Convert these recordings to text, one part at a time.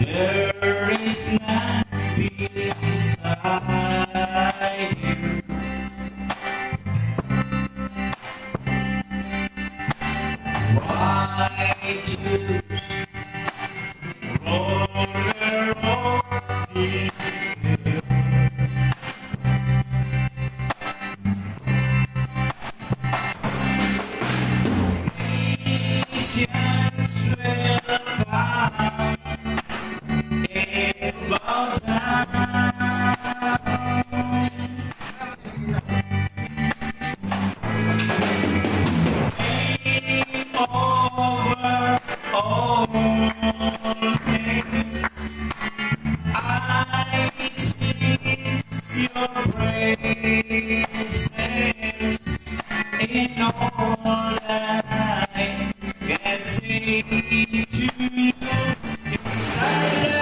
There is none beside you. Why choose roller on the hill? Musicians will come and bow down. Over all pain, I sing your praises in all that I can say to you. Yes, I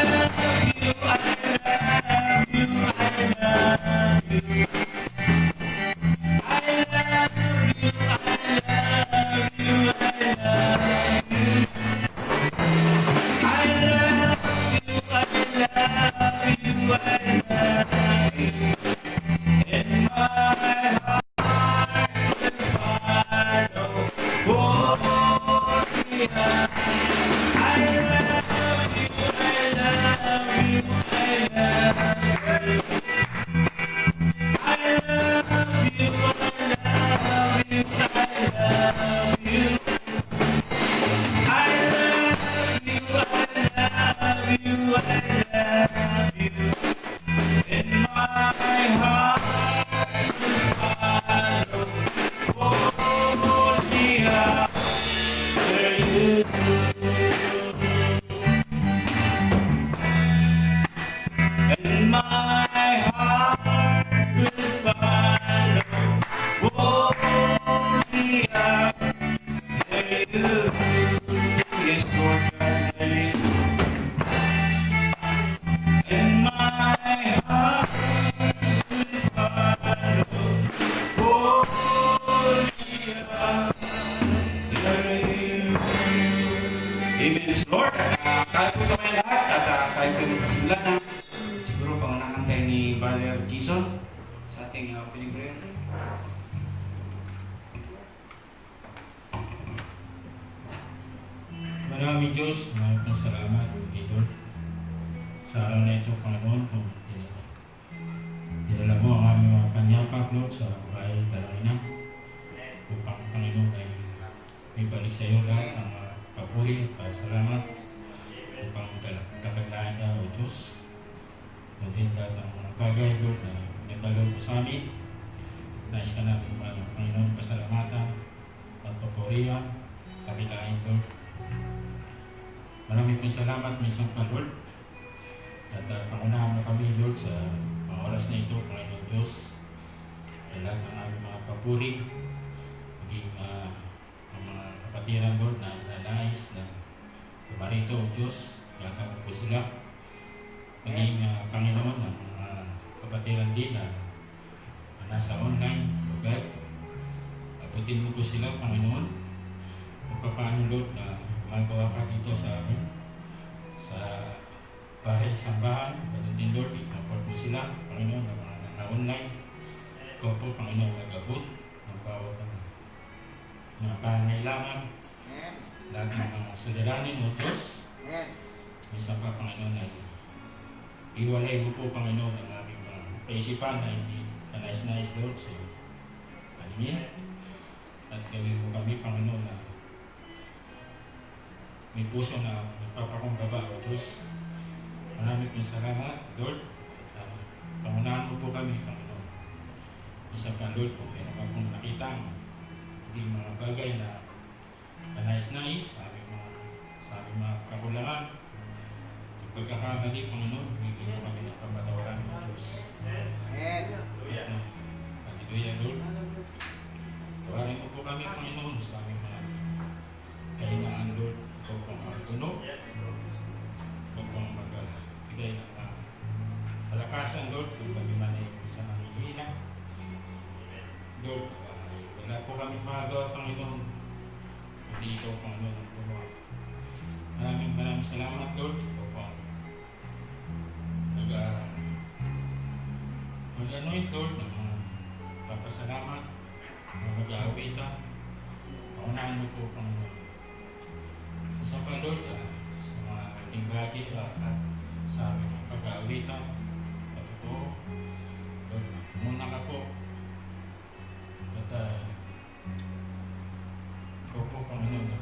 love you, I love you, I love you. I love you, I love you, I love you. I love you, I love you, I love you. And my heart will follow. Gloria. I love you, I love you, I love you. I love you, I love you, I love you. I love you, I love you, I love you. And my heart will follow. Gloria to you. And my heart will follow. Gloria to you. Yes, Lord God, and my heart will follow. Gloria to you. Amen, yes, Lord. Kahit po kami lahat at kahit kami pasimula na, siguro pangunahan tayo ni Brother Jason sa ating opening prayer. Maraming Diyos, maraming pong salamat, Lord. Sa araw na ito, Panginoon, kung dinala mo ang aming mga panyapak, Lord, sa bahay Talangina, upang, Panginoon, ay may balik sa iyo lahat ang papuri at pasalamat, upang takaglaan ka, O Diyos. At din lahat ng mga bagay, Lord, na nakalog mo sa amin. Nais ka namin, Panginoon, pasalamatan at papurihan, kakilain, Lord. Maraming pong salamat, minsan pa, Lord. At pangunahan mo kami, Lord, sa mga oras na ito, Panginoon Diyos. Lahat ng aming mga papuri, maging ang mga kapatiran, Lord, na nais na tumarito, O Diyos. Yata mo po sila. Maging, Panginoon, ang mga kapatiran din na nasa online, Lord. Abutin mo po sila, Panginoon. Kung paano, Lord, na gumagawa ka dito sa amin, sa bahay, sambahan, ganun din, Lord, i-comfort mo sila, Panginoon, ng mga naka-online. Ikaw po, Panginoon, nag-abot ng bawat mga pangailangan, lahat ng mga suliranin, O Diyos. Minsan pa, Panginoon, ay iwalay mo po, Panginoon, ang aming mga kaisipan na hindi kanais-nais, Lord, sa paningin. At gawin mo kami, Panginoon, na may puso na nagpapakumbaba, O Diyos. Maraming pong salamat, Lord. At pangunahan mo po kami, Panginoon. Isa pa, Lord, kung meron ka pong nakitang hindi mga bagay na kanais-nais sa aming mga kakulangan. Yung pagkakamali, Panginoon, bigyan mo kami ng kapatawaran, O Diyos. Hallelujah, Lord. Tawarin mo po kami, Panginoon, sa aming mga kahinaan, Lord. Ikaw pong magtunog. Ikaw pong magbigay ng kalakasan, Lord, kung kami man ay isa manghihina. Lord, wala po kami magawa, Panginoon, kundi ikaw, Panginoon, ang gumawa. Maraming salamat, Lord. Ikaw po ang rito. Paunahan mo po, Panginoon. Gusto pa, Lord, sa mga naging bahagi at sa aming mga pag-aawita, patotoo, Lord, muna ka po. At ikaw po, Panginoon,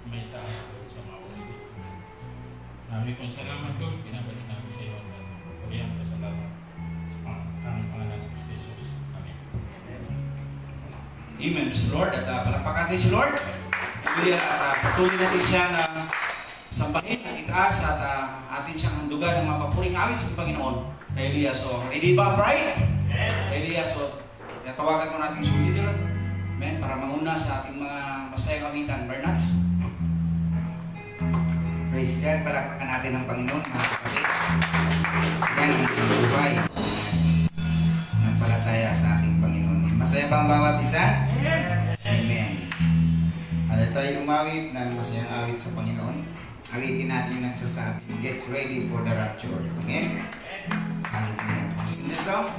may taas, Lord, sa mga oras nito. Namin pong salamat, Lord, pinabalik namin sa iyo ang pagkakariyan ko salamat sa aming pangalan ng Kristo Jesus. Amen. Amen. Praise the Lord. At palakpakan natin si Lord. Hallelujah. At patuloy natin siyang sambahin at itaas at atin siyang handugan ng mga papuring awit sa Panginoon. Hallelujah. So, ready ba, bride? Hallelujah. So, tawagan mo natin yung leader. Amen. Para manguna sa ating mga masayang awitan. Bernard. Praise God, palakpakan natin ang Panginoon, mga kapatid. Yan ang buhay ng palataya sa ating Panginoon. Masaya ba ang bawat isa? Amen. Ano tayo umawit ng masayang awit sa Panginoon? Awitin natin nagsasabi, gets ready for the rapture. Amen? Hallelujah. Sing the song.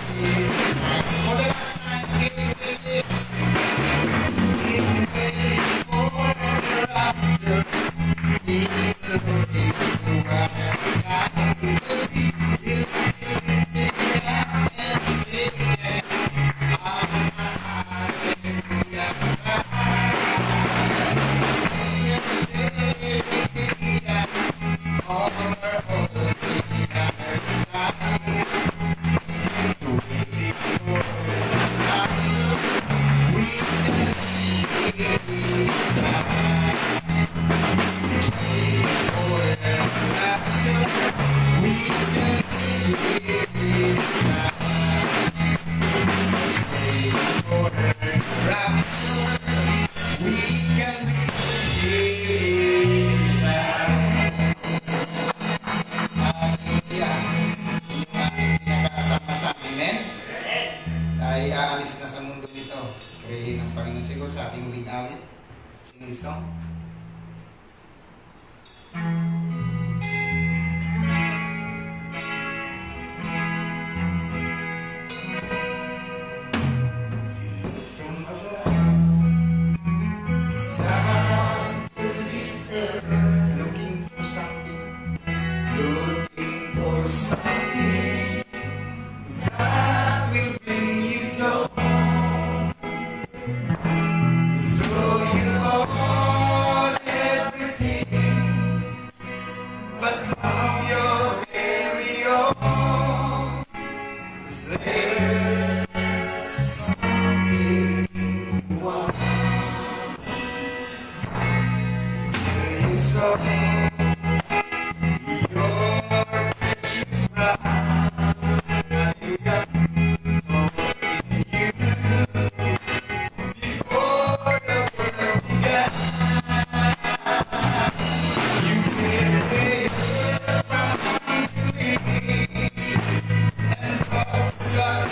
For the last time, get ready. Get ready for the rapture. Little kids who are the sky will be and singing. Hallelujah. Yes, they will greet us over all the other side. Waiting for the rapture. We can live inside. Tayo aalis na sa mundo nito. Pray ng Panginoon siguro sa ating huling awit. Sing this song. From above, sound to listen, looking for something that will bring you joy. Though you own everything, but from your very own, there's something you want. Till you saw your precious bride, hallelujah, was in you before the world began. You created from unbelief and trust God.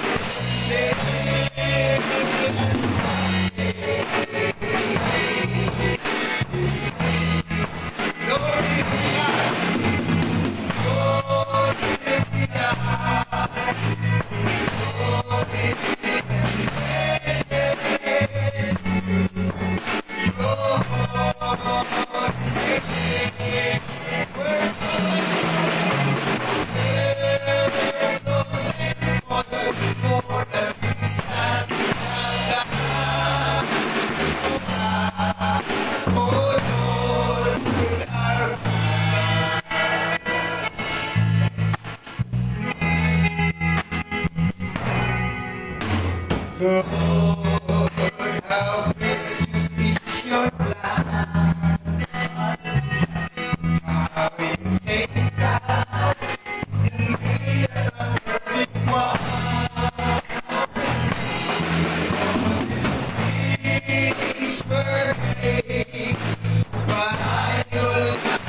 Lord, how precious is your blood. How it takes us and made us a perfect one. This is perfect, but I will not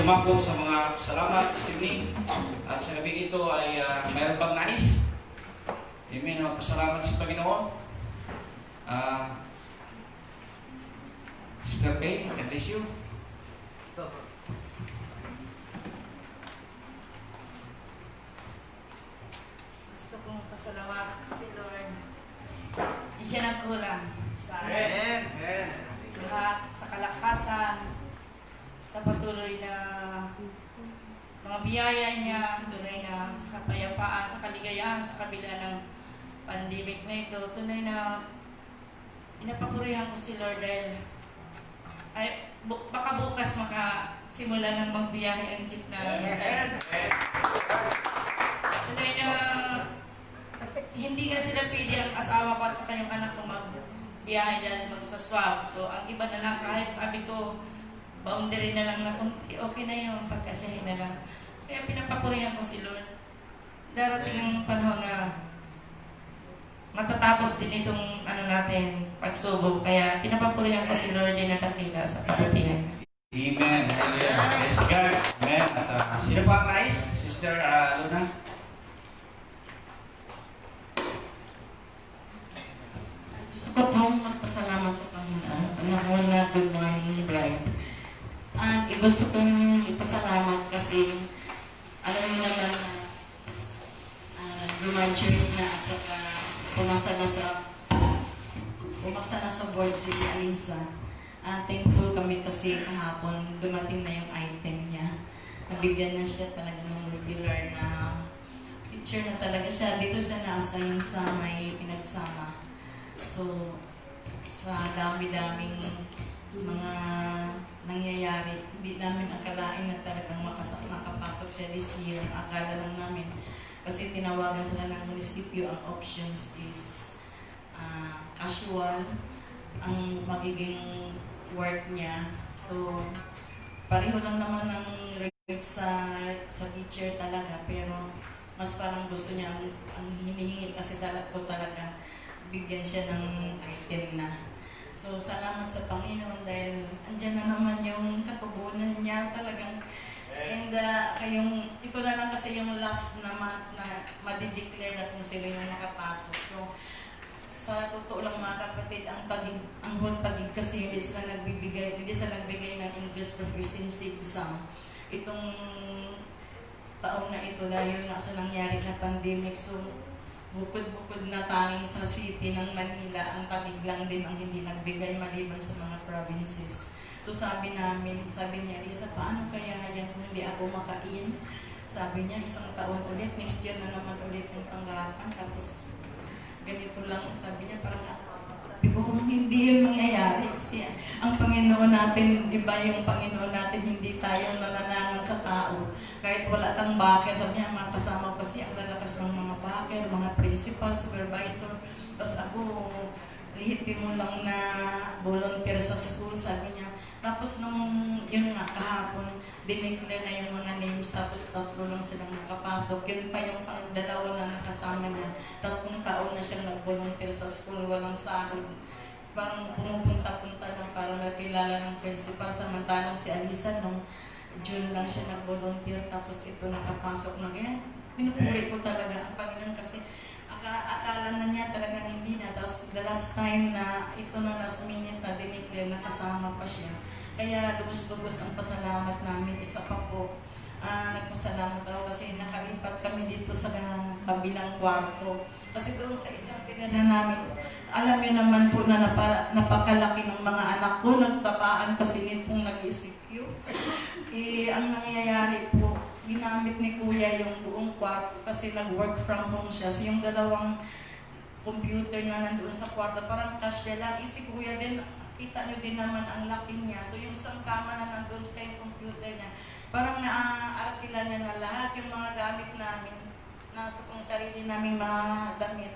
dumako sa mga salamat, Stevie. At sa gabi ito ay mayroon pang nais. Amen. Magpasalamat sa Panginoon. Sister Faye, God bless you. Gusto kong pasalamatan si Lord. Hindi siya nagkulang sa lahat, sa kalakasan, sa patuloy na mga biyaya niya, tunay na sa kapayapaan, sa kaligayahan, sa kabila ng pandemic na ito. Tunay na inapapurihan ko si Lord dahil baka bukas makasimula ng magbiyahe ang jeep namin. Tunay na hindi nga sila pwede ang asawa ko at saka yung anak ko magbiyahe dahil magsaswap. So ang iba na lang kahit sabi ko, boundary na lang na kunti, okay na yun, pagkasyahin na lang. Kaya pinapapurihan ko si Lord. Darating ang panahon na matatapos din itong natin, pagsubok. Kaya pinapapurihan ko si Lord din na dakila sa kabutihan. Amen. Hallelujah. Bless God. Amen. At sino pa ang nais? Sister Luna? Gusto ko pong magpasalamat sa Panginoon. Panahon na good morning, Brian. At gusto kong ipasalamat kasi alam niyo naman na graduate na at saka pumasa na sa board si Alisa. Thankful kami kasi kahapon dumating na yung item niya. Nabigyan na siya talaga ng regular na teacher na talaga siya. Dito siya na-assign sa may pinagsama. So, sa dami-daming mga nangyayari, hindi namin akalain na talagang makapasok siya this year. Akala lang namin, kasi tinawagan sila ng munisipyo, ang options is casual, ang magiging work niya. So, pareho lang naman ng rate sa teacher talaga, pero mas parang gusto niya, ang hinihingi kasi talaga, bigyan siya ng item na. So, salamat sa Panginoon dahil andyan na naman yung katubunan niya talagang. And ito na lang kasi yung last na madideclare na kung sila yung nakapasok. So, sa totoo lang mga kapatid, ang whole tagig kasi hindi sila nagbigay ng English proficiency exam. Itong taon na ito dahil nga sa nangyari na pandemic. So, bukod na tanging sa city ng Manila, ang Taguig lang din ang hindi nagbigay maliban sa mga provinces. So sabi niya, Lisa, paano kaya yan kung hindi ako makain? Sabi niya, isang taon ulit, next year na naman ulit yung tanggapan. Tapos ganito lang, sabi niya, parang kung hindi yun mangyayari. Kasi ang Panginoon natin, iba yung Panginoon natin, hindi tayong nananangan sa tao. Kahit wala kang backer, sabi niya, mga kasama kasi ang lalakas ng mga backer, mga principal, supervisor. Tapos ako, lihitin mo lang na volunteer sa school, sabi niya. Tapos yun nga, kahapon, dineclare na yung mga names, tapos 3 lang silang nakapasok. Yun pa yung dalawa na nakasama niya. 3 taon na siyang nag-volunteer sa school, walang sahod. Parang pumupunta-punta lang para makilala ng principal. Samantalang si Alisa, nung June lang siya nag-volunteer, tapos ito nakapasok na ganyan. Pinupuri ko talaga ang Panginoon kasi akala na niya talagang hindi na. Tapos the last time na ito na last minute na dineclare, nakasama pa siya. Kaya lubos-lubos ang pasalamat namin. Isa pa po, nagpasalamat ako kasi nakalipat kami dito sa kabilang kwarto. Kasi doon sa isang tinira namin, alam niyo naman po na napakalaki ng mga anak ko, nagtabaan kasi nitong nag-ECQ. Ang nangyayari po, ginamit ni Kuya yung buong kwarto kasi nag-work from home siya. So yung dalawang computer na nandoon sa kwarto, parang kasya lang. Si Kuya din, kita nyo din naman ang laki niya. So yung isang kama na nandoon sa yung computer niya, parang naaarakila niya na lahat yung mga gamit namin, nasa kung sarili naming mga damit,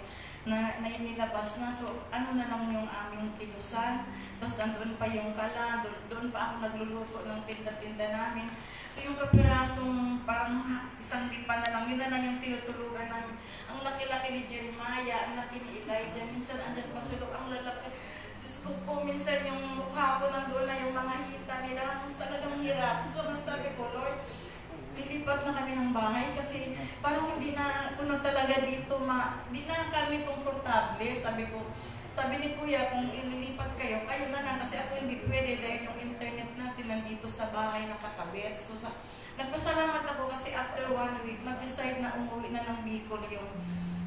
na inilabas na. So ano na lang yung aming kilusan. Tapos nandun pa yung kala, doon pa ako nagluluto ng tinda-tinda namin. So yung kapirasong parang isang lipa na lang, yun na lang yung tinutulugan namin. Ang laki-laki ni Jeremiah, ang laki ni Elijah, minsan andyan pa sila, ang lalaki. Diyos ko po, minsan yung mukha ko nandoon na yung mga hita nila, talagang hirap. So sabi ko, Lord, lilipat na kami ng bahay kasi parang hindi na ako na talaga dito, hindi na kami komportable. Sabi ni Kuya, kung ililipat kayo, kayo na lang kasi ako hindi pwede dahil yung internet natin nandito sa bahay nakakabit. So nagpasalamat ako kasi after 1 week, nag-decide na umuwi na ng Bicol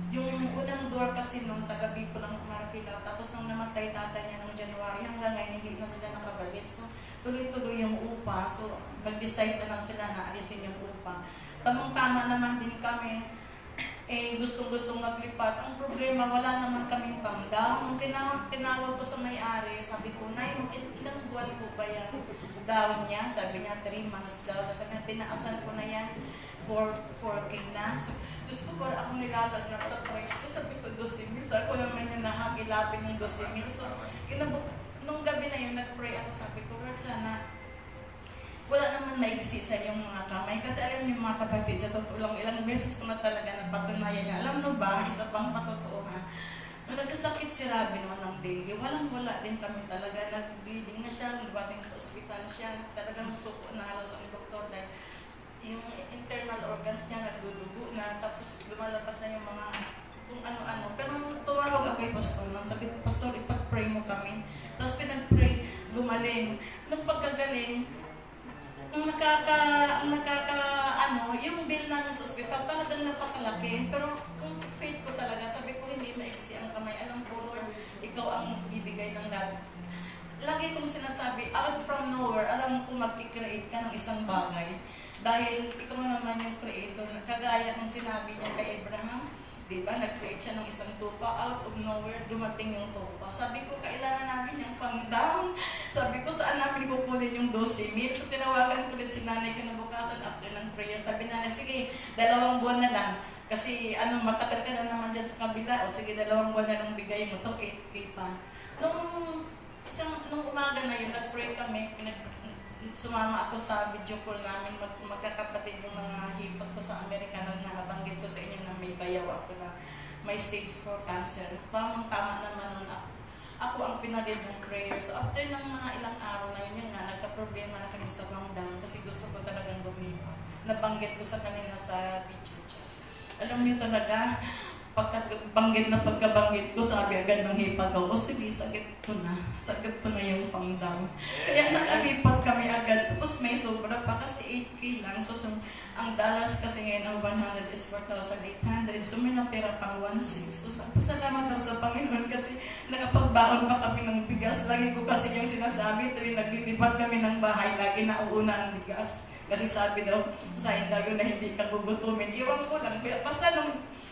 yung unang door kasi nung taga Bicol ang Marikina. Tapos nung namatay tatay niya nung January, hanggang ngayon hindi na sila nakabalik. So tuloy-tuloy yung upa. So nag-decide na lang sila na alisin yung upa. Tamang-tama naman din kami. Gustong-gustong maglipat. Ang problema, wala naman kaming pangdaw. Nung tinawag ko sa may-ari, sabi ko, Nay, ilang buwan po ba yan? Down niya, sabi niya, 3 months daw. Sabi niya, tinaasan ko na yan, 4K na. So, Diyos ko, para ako nilalagnat sa price ko. Sabi ko, 12,000. Sabi ko naman yung nahagilapin yung 12,000. So, nung gabi na yun, nag-pray ako. Sabi ko, Lord, sana wala naman maigsisa yung mga kamay. Kasi alam niyo mga kapatid, sa totoo lang, ilang beses ko na talaga napatunayan niya. Alam mo ba, isa pang patotoo ha, nung nagkasakit si Robby naman ng dengue, walang-wala din kami talaga. Nag-bleeding na siya, nagbating sa ospital siya. Talagang suko na halos ang doktor dahil yung internal organs niya nagdudugo na, tapos lumalabas na yung mga kung ano-ano. Pero tumawag ako kay Pastor lang. Sabi ko, Pastor, ipag-pray mo kami. Tapos pinag-pray, gumaling. Nung pagkagaling, yung bill namin sa ospital talagang napakalaki. Pero ang faith ko talaga, sabi ko hindi maiksi ang kamay. Alam ko, Lord, ikaw ang bibigay ng lahat. Lagi kong sinasabi, out from nowhere, alam ko mag-create ka ng isang bagay. Dahil ikaw naman yung creator. Kagaya ng sinabi niya kay Abraham, di ba? Nag-create siya ng isang tupa, out of nowhere, dumating yung tupa. Sabi ko, kailangan namin yung pang-down. Sabi ko, saan namin kukunin yung 12,000? So, tinawagan ko ulit si nanay kinabukasan after ng prayer. Sabi nanay, sige, 2 buwan na lang. Kasi, matagal ka na naman dyan sa kabila. O sige, 2 buwan na lang bigay mo. So, 8K pa. Nung umaga na yun, nag-pray kami, sumama ako sa video call namin, magkakapatid yung mga hipag ko sa Amerikano na nabanggit ko sa inyo na may bayaw ako na may stage 4 cancer. Tama naman nun ako ang pinalid ng prayer. So after ng mga ilang araw na yun nga, nagka-problema na kami sa down kasi gusto ko talagang lumipat. Nabanggit ko sa kanila sa video chat. Alam niyo talaga, pagkabanggit ko, sabi agad ng hipagaw, sige, sagit ko na yung pang-down. Kaya nakalipat kami agad, tapos may sobra pa kasi 8K lang. So ang dollars kasi ngayon ang 100 is 4,800. So may natira pang 1,600. So salamat ako sa Panginoon kasi nakapagbaon pa kami ng bigas. Lagi ko kasi yung sinasabi, tuwing naglilipat kami ng bahay, lagi nauuna ang bigas. Kasi sabi daw, sa daw na hindi ka gugutumin. Iwan ko lang. Kaya basta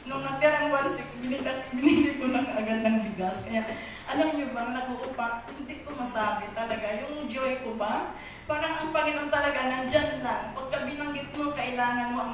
nung natirang 1,600, binili ko na agad ng bigas. Kaya alam niyo ba, nag-uupa, hindi ko masabi talaga. Yung joy ko ba, parang ang Panginoon talaga nandyan lang. Pagka binanggit mo, kailangan mo ang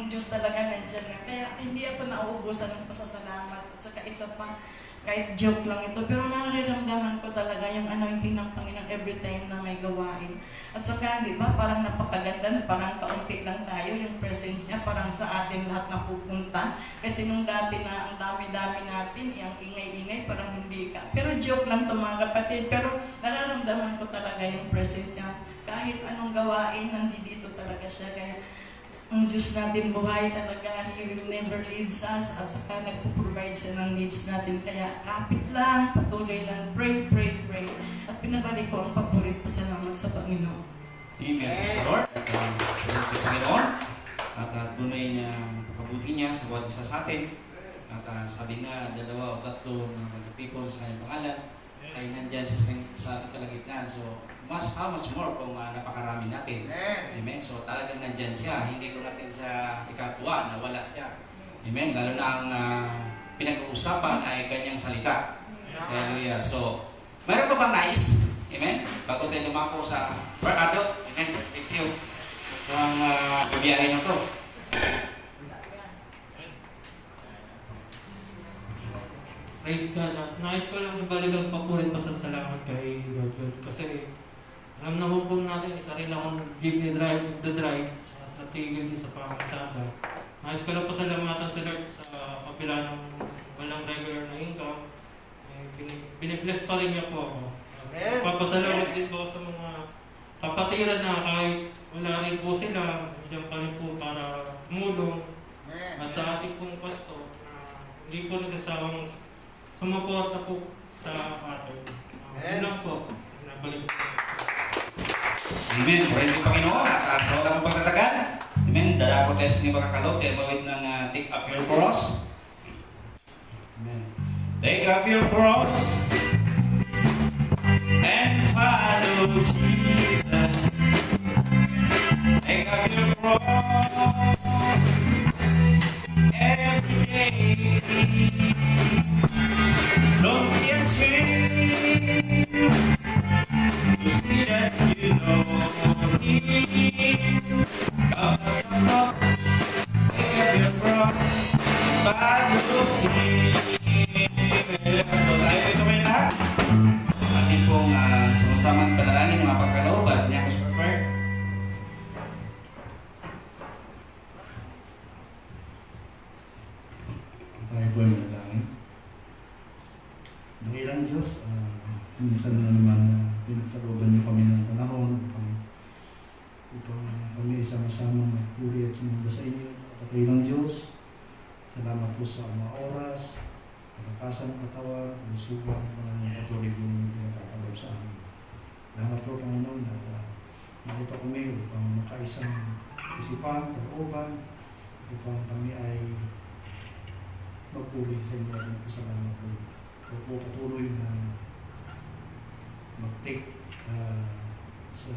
Diyos talaga nandyan lang. Kaya hindi ako nauubusan ng pasasalamat. At saka isa pa, kahit joke lang ito, pero nararamdaman ko talaga yung anointing ng Panginoon every time na may gawain. At saka, di ba, parang napakaganda, parang kaunti lang tayo, yung presence niya, parang sa atin lahat napupunta. Kasi nung dati na ang dami-dami natin, yung ingay-ingay, parang hindi ka. Pero joke lang ito mga kapatid, pero nararamdaman ko talaga yung presence niya. Kahit anong gawain, nandito talaga siya. Kaya ang Diyos natin buhay talaga, He will never leaves us, at saka nagpo-provide siya ng needs natin. Kaya kapit lang, patuloy lang, pray, pray, pray. At pinabalik ko ang paborit, pasalamat sa Panginoon. Amen. Praise the Lord. Praise the Panginoon. At tunay niya kabuti niya sa bawat isa sa atin. At sabi nga, 2 o 3 na magtipon sa kanyang pangalan ay nandyan sa kalagitnaan. So, how much more kung napakarami natin. Amen. So, talagang nandyan siya. Hindi ko natin siya ikatuwa na wala siya. Amen. Lalo na ang pinag-uusapan ay kanyang salita. Hallelujah. So, mayroon pa bang nais? Amen. Bago tayo lumako sa adult. Amen. Thank you. Ang bibiyahe na to. Praise God. Nais ko lang ibalik ang papurit pasasalamat kay Lord God. Kasi alam na po natin, isa rin akong jeepney drive at natigil din sa pangasada. Nais ko lang pasalamatan sa Lord sa kapila ng walang regular na income. Binibless pa rin niya po ako. Papasalamat din po sa mga kapatiran na kahit wala rin po sila, diyan pa rin po para tumulong. At sa ating pong pastor, hindi po nagsasawang sumuporta po sa atin. Yun lang po. Nabalik po. Amen. Pwede Panginoon at sa walang pagtatagal. Amen. Dala ko tayo sa inyong pagkakalog. Tayo mawit ng take up your cross. Amen. Take up your cross and follow Jesus. Take up your cross every day. Don't be ashamed to see that you know Him. Come to the cross, take up your cross, follow Him. So tayo ito may lahat. Atin pong sumasamang panalangin ng mga pagkaloob at niya ko prayer. Tayo po ay manalangin. Dakilang Diyos, minsan na naman pinagkalooban niyo kami ng panahon upang kami sama-sama magpuri at sumamba sa inyo. Dakilang Diyos, salamat po sa mga oras, kalakasan ng katawan, kalusugan, mga patuloy po ninyo pinagkakaloob sa amin. Salamat po, Panginoon, at nakita kami upang makaisang isipan, kalooban, upang kami ay magpuri sa inyo at magpasalamat po. Ito po patuloy na mag-take sa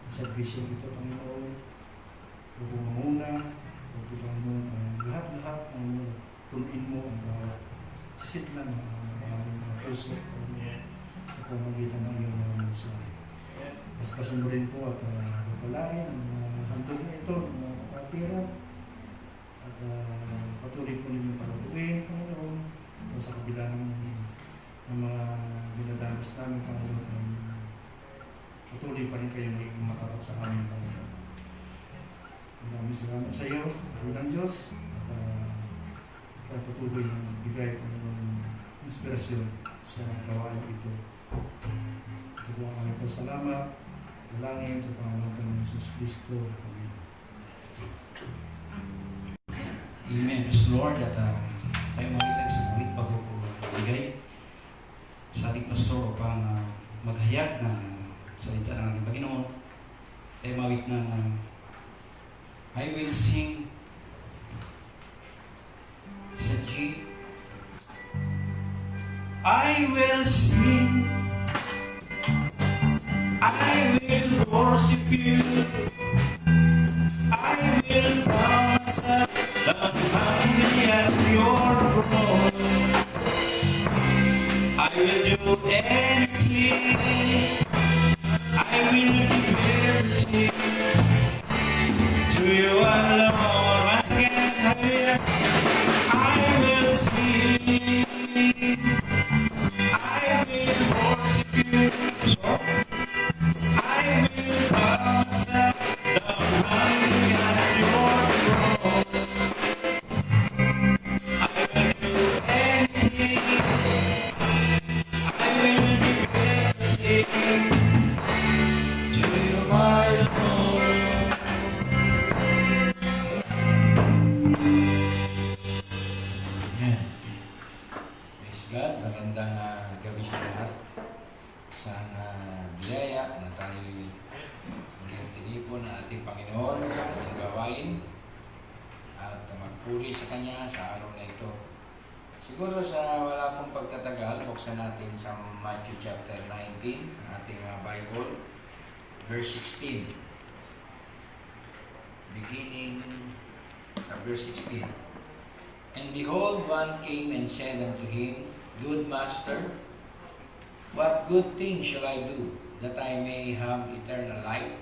servisyo ito, Panginoon. Ito po manguna, ito po Panginoon, lahat-lahat ang tunuin mo ang bawat sisidlan ng aming mga puso, Panginoon, sa pamagitan ng iyong mga mensahe. Paskasan mo rin po at papalain ang mga handog na ito, ng mga kapatiran, at patuloy po ninyo palabuin, Panginoon, sa kabila ng mga dinadanas namin, Panginoon, patuloy pa rin kayo maging matapat sa amin, Panginoon. Maraming salamat sa iyo, Panginoon Diyos, at patuloy ng bigay, Panginoon, inspirasyon sa gawain ito. Ito po ang aming pasalamat, dalangin sa pangalan ng Jesus Cristo. Amen. Amen. Praise the Lord at tayo makita sa mawit bago po bigay sa ating pastor upang maghayag ng salita ng ating Panginoon. Tayo mawit ng I will sing sa G. I will sing, I will worship you, I will bow myself down humbly at your throne. I will do anything, I will give everything to you alone. Once again, hallelujah. I will sing, I will worship you, so I will bow myself down humbly at your throne. I will do anything, I will give everything to you, my Lord. Amen. Praise God. Magandang gabi sa lahat. Sana biyaya na tayo'y muling tinipon ng ating Panginoon sa kanyang gawain at magpuri sa Kanya sa araw na ito. Siguro sa wala pong pagtatagal, buksan natin sa Matthew chapter 19, ating Bible, verse 16. Beginning sa verse 16. And behold, one came and said unto him, Good Master, what good thing shall I do, that I may have eternal life?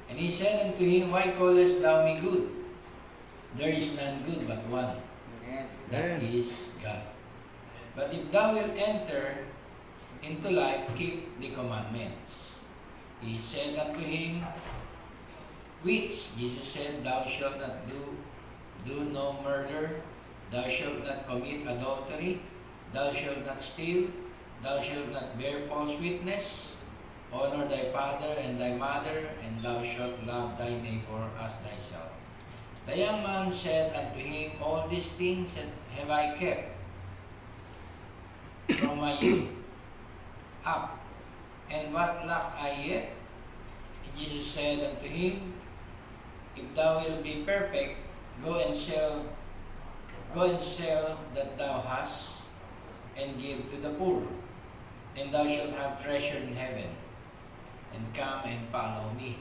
And he said unto him, Why callest thou me good? There is none good but one, that is God. But if thou wilt enter into life, keep the commandments. He said unto him, Which? Jesus said, Thou shalt not do no murder, thou shalt not commit adultery, thou shalt not steal, thou shalt not bear false witness, Honor thy father and thy mother, and thou shalt love thy neighbor as thyself. The young man said unto him, All these things have I kept from my youth up, and what lack I yet? And Jesus said unto him, If thou wilt be perfect, go and sell that thou hast, and give to the poor, and thou shalt have treasure in heaven, and come and follow me.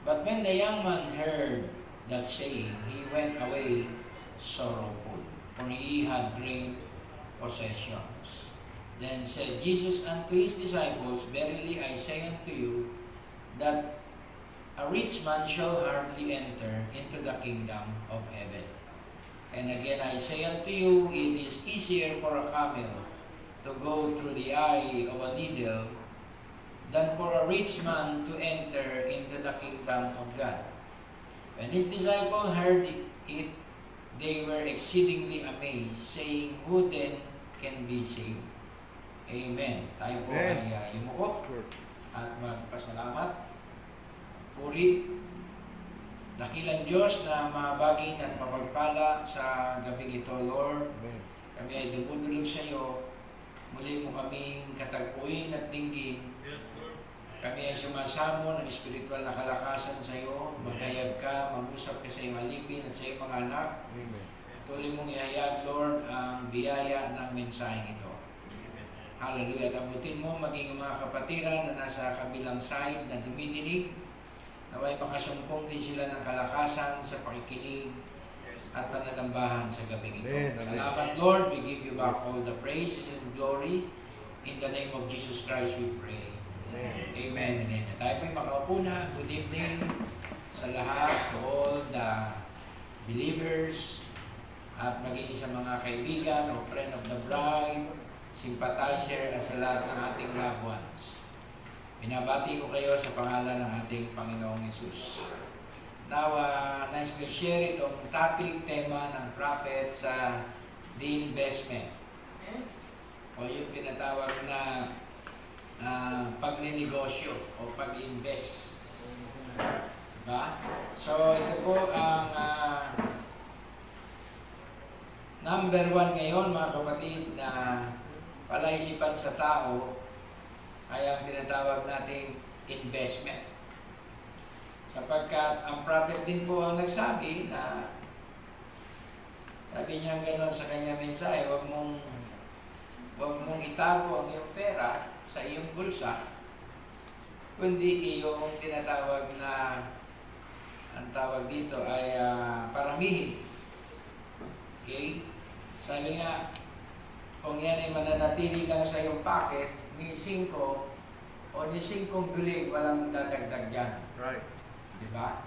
But when the young man heard that saying, he went away sorrowful, for he had great possessions. Then said Jesus unto his disciples, Verily I say unto you, that a rich man shall hardly enter into the kingdom of heaven. And again I say unto you, it is easier for a camel to go through the eye of a needle than for a rich man to enter into the kingdom of God. When his disciples heard it, they were exceedingly amazed, saying, Who then can be saved? Amen. Tayo po ay yumuko at magpasalamat. Puri, dakilang Diyos na mabagin at mapagpala sa gabing ito, Lord. Kami ay dumudulog sa iyo. Muli mo kaming katagpuin at dinggin. Kami ay sumasamo ng espiritual na kalakasan sa iyo. Maghayag ka, mag-usap ka sa iyong alipin at sa iyong mga anak. Tuloy mong ihayag, Lord, ang biyaya ng mensaheng ito. Hallelujah. At abutin mo maging mga kapatiran na nasa kabilang side na dumidinig. Naway makasumpong din sila ng kalakasan sa pakikinig at pananambahan sa gabing ito. Salamat, Lord. We give you back all the praises and glory. In the name of Jesus Christ we pray. Amen and amen. Tayo po'y makaupo na. Good evening sa lahat, to all the believers, at maging sa mga kaibigan o friend of the bride, sympathizer, at sa lahat ng ating loved ones. Binabati ko kayo sa pangalan ng ating Panginoong Hesus. Now, nice to share itong topic, tema ng prophet sa the investment. O yung tinatawag na pagninegosyo o pag-invest. Diba? So, ito po ang number 1 ngayon, mga kapatid, na palaisipan sa tao ay ang tinatawag nating investment. Sapagkat ang prophet din po ang nagsabi na sabi niya gano'n sa kanyang mensahe, huwag mong itago ang iyong pera sa iyong bulsa, kundi iyong tinatawag na ang tawag dito ay paramihin. Okay? Sabi nga, kung yan ay mananatili lang sa iyong pocket, ni 5 o ni 5 bilig, walang dadagdag dyan. Right. Diba?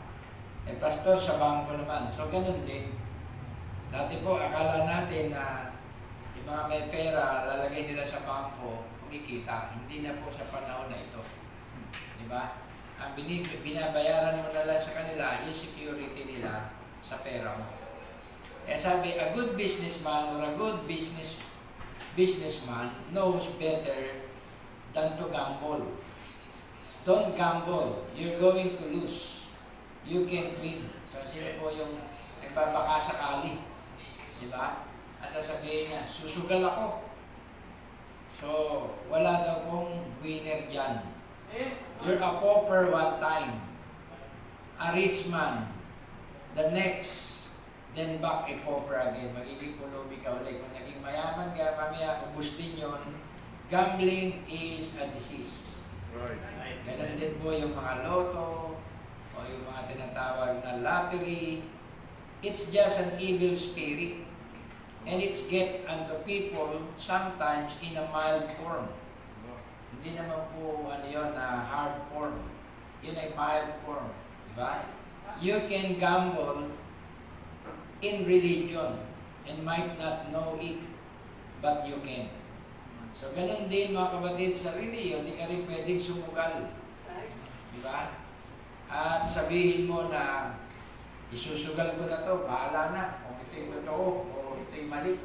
Eh, pastor, sa bangko naman. So, ganun din. Dati po, akala natin na yung mga may pera, lalagay nila sa bangko, kumikita. Hindi na po sa panahon na ito. Diba? Ang binabayaran mo na lang sa kanila, yung security nila sa pera mo. Eh, sabi, a good businessman or a good businessman knows better than to gamble. Don't gamble. You're going to lose. You can't win. So, sino po yung nagbabaka sakali? Diba? At sasabihin niya, susugal ako. So, wala daw pong winner dyan. You're a pauper one time. A rich man. The next, then back a pauper again. Magiging pulubi ka ulit. Kung naging mayaman ka, mamaya ubus din yun. Gambling is a disease. Right. Ganun din po yung mga loto o yung mga tinatawag na lottery. It's just an evil spirit. And it's get unto people sometimes in a mild form. Hindi naman po yun, hard form. Yun ay mild form. Diba? You can gamble in religion and might not know it, but you can. So, ganun din mga kapatid, sa religion, hindi ka rin pwedeng sumugal. Diba? At sabihin mo na, isusugal ko na to, bahala na, kung ito'y totoo, o ito'y mali.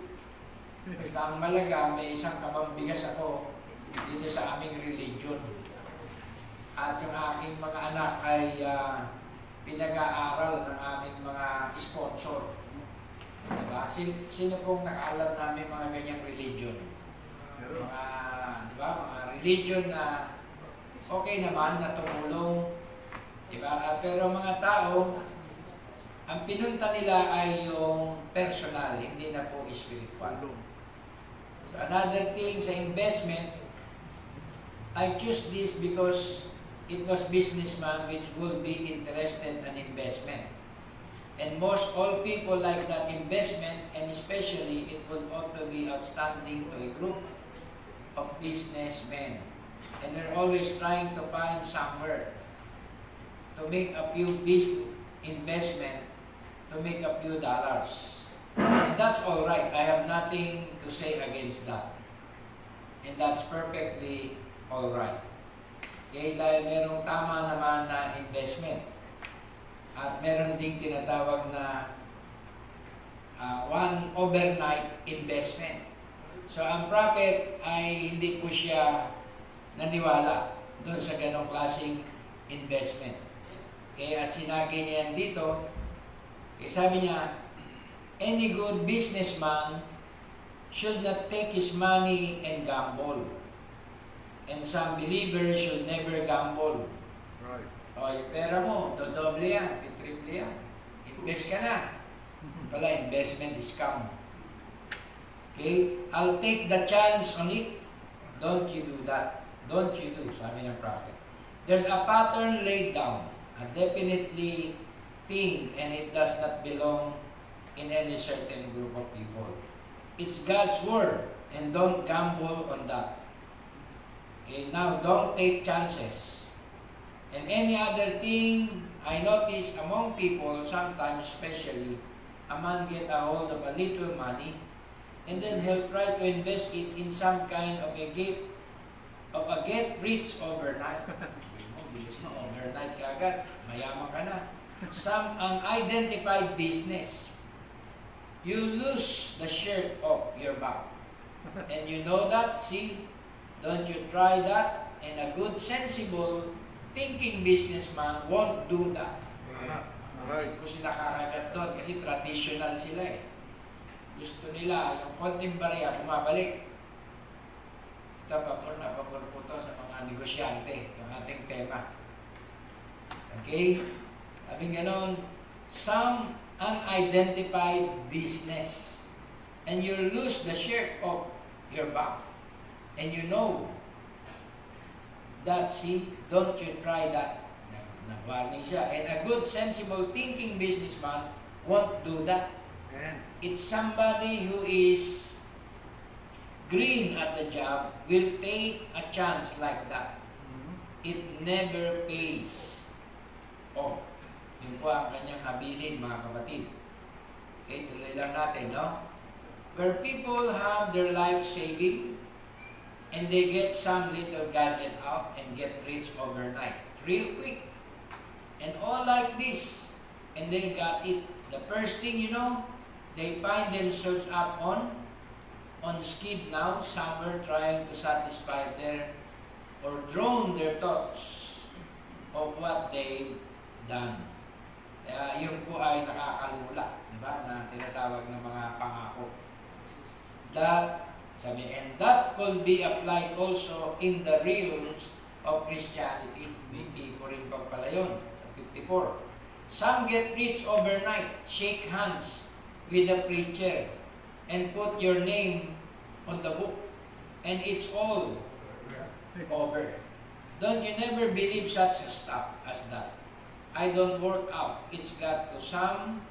Basta ang malaga, may isang kamambigas ako dito sa aming religion. at yung aking mga anak ay pinag-aaral ng aming mga sponsor. Diba? Sino pong nakaalam namin mga ganyang religion? Mga, diba? Mga religion na okay naman na tumulong. Diba? Pero mga tao, ang pinunta nila ay yung personal, hindi na po spiritual. So another thing sa investment, I choose this because it was businessman which would be interested in investment. And most all people like that investment, and especially it would ought to be outstanding to a group of businessmen. And we're always trying to find somewhere to make a few investment, to make a few dollars. And that's all right. I have nothing to say against that. And that's perfectly all right. Okay, dahil merong tama naman na investment. At meron ding tinatawag na one overnight investment. So ang prophet ay hindi po siya naniwala doon sa ganong klaseng investment. Okay, at sinagi niya yan dito, okay, sabi niya, any good businessman should not take his money and gamble. And some believers should never gamble. Right. O, yung pera mo, dodoble yan, triple yan. Invest ka na. Pala, investment is scam. Okay? I'll take the chance on it. Don't you do that. Don't you do, sabi ng prophet. There's a pattern laid down, a definitely thing, and it does not belong in any certain group of people. It's God's word, and don't gamble on that. Okay, now don't take chances. And any other thing I notice among people, sometimes especially, a man get a hold of a little money, and then he'll try to invest it in some kind of a get rich overnight. Bilis mo, overnight ka agad, mayaman ka na. Some unidentified business. You lose the shirt off your back. And you know that, see? Don't you try that? And a good, sensible, thinking businessman won't do that. Right. Hindi ko sila kakagat doon kasi traditional sila eh. Gusto nila, yung konting barya, bumabalik. Ito, pabor po ito sa mga negosyante, yung ating tema. Okay? Sabi ganon, some unidentified business. And you lose the shirt of your back. And you know that, see, don't you try that. Nag-warning siya. And a good, sensible, thinking businessman won't do that. It's somebody who is green at the job will take a chance like that. It never pays off. Yun po ang kanyang habilin, mga kapatid. Okay, tuloy lang natin, no? Where people have their life saving, and they get some little gadget out and get rich overnight, real quick. And all like this, and they got it. The first thing you know, they find themselves up on skid now, somewhere trying to satisfy their, or drown their thoughts of what they've done. Kaya yun po ay nakakalula, diba, na tinatawag ng mga pangako. And that could be applied also in the realms of Christianity. Hindi ko rin pala yun, 54. Some get rich overnight, shake hands with the preacher, and put your name on the book, and it's all over. Don't you never believe such a stuff as that. I don't work out. It's got to some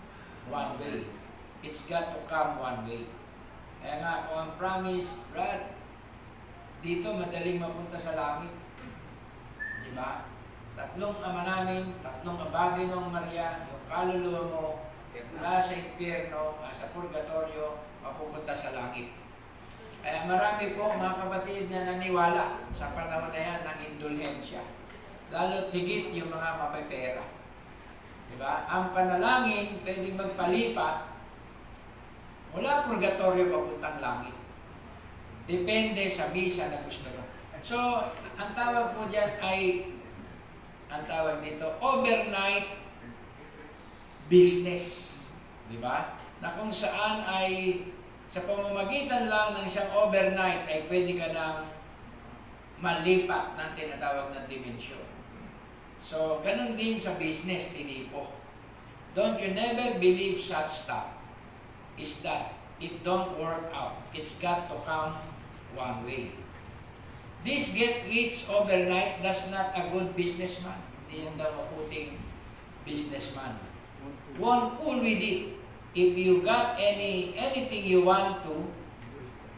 one way. It's got to come one way. Kaya nga, kung ang promise, Brad, dito madaling mapunta sa langit. Diba? Tatlong ama namin, tatlong abagay ng Maria, yung kaluluwa mo, mula sa impyerno, sa purgatorio, mapupunta sa langit. Kaya marami po mga kapatid na naniwala sa panahon na yan ng indulhensya. Lalo higit yung mga mapipera. Diba? Ang panalangin pwedeng magpalipat mula purgatorio papuntang langit. Depende sa misa na gusto mo. So, ang tawag po dyan ay ang tawag dito, overnight business. Di ba? Na kung saan ay sa pamamagitan lang ng isang overnight ay pwede ka nang malipat ng tinatawag na dimensyon. So, ganun din sa business, tinipo. Don't you never believe such stuff is that it don't work out. It's got to come one way. This get rich overnight, that's not a good businessman. Hindi yan daw maputing businessman. Won't fool with it. If you got anything you want to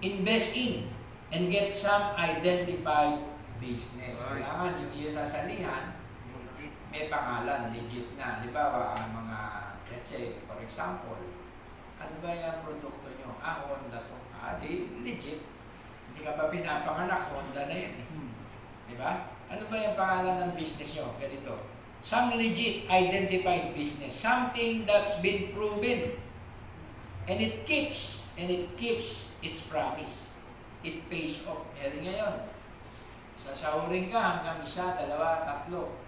invest in and get some identified business. Kailangan yung iyo sasalihan, may pangalan, legit na. Di ba, mga, let's say, for example, ano ba yung produkto nyo? Honda to. Di, legit. Hindi ka pa pinapanganak, Honda na yan. Di ba? Ano ba yung pangalan ng business nyo? Ganito. Some legit identified business. Something that's been proven. And it keeps its promise. It pays off. Meron ngayon. Sasahurin ka hanggang 1, 2, 3.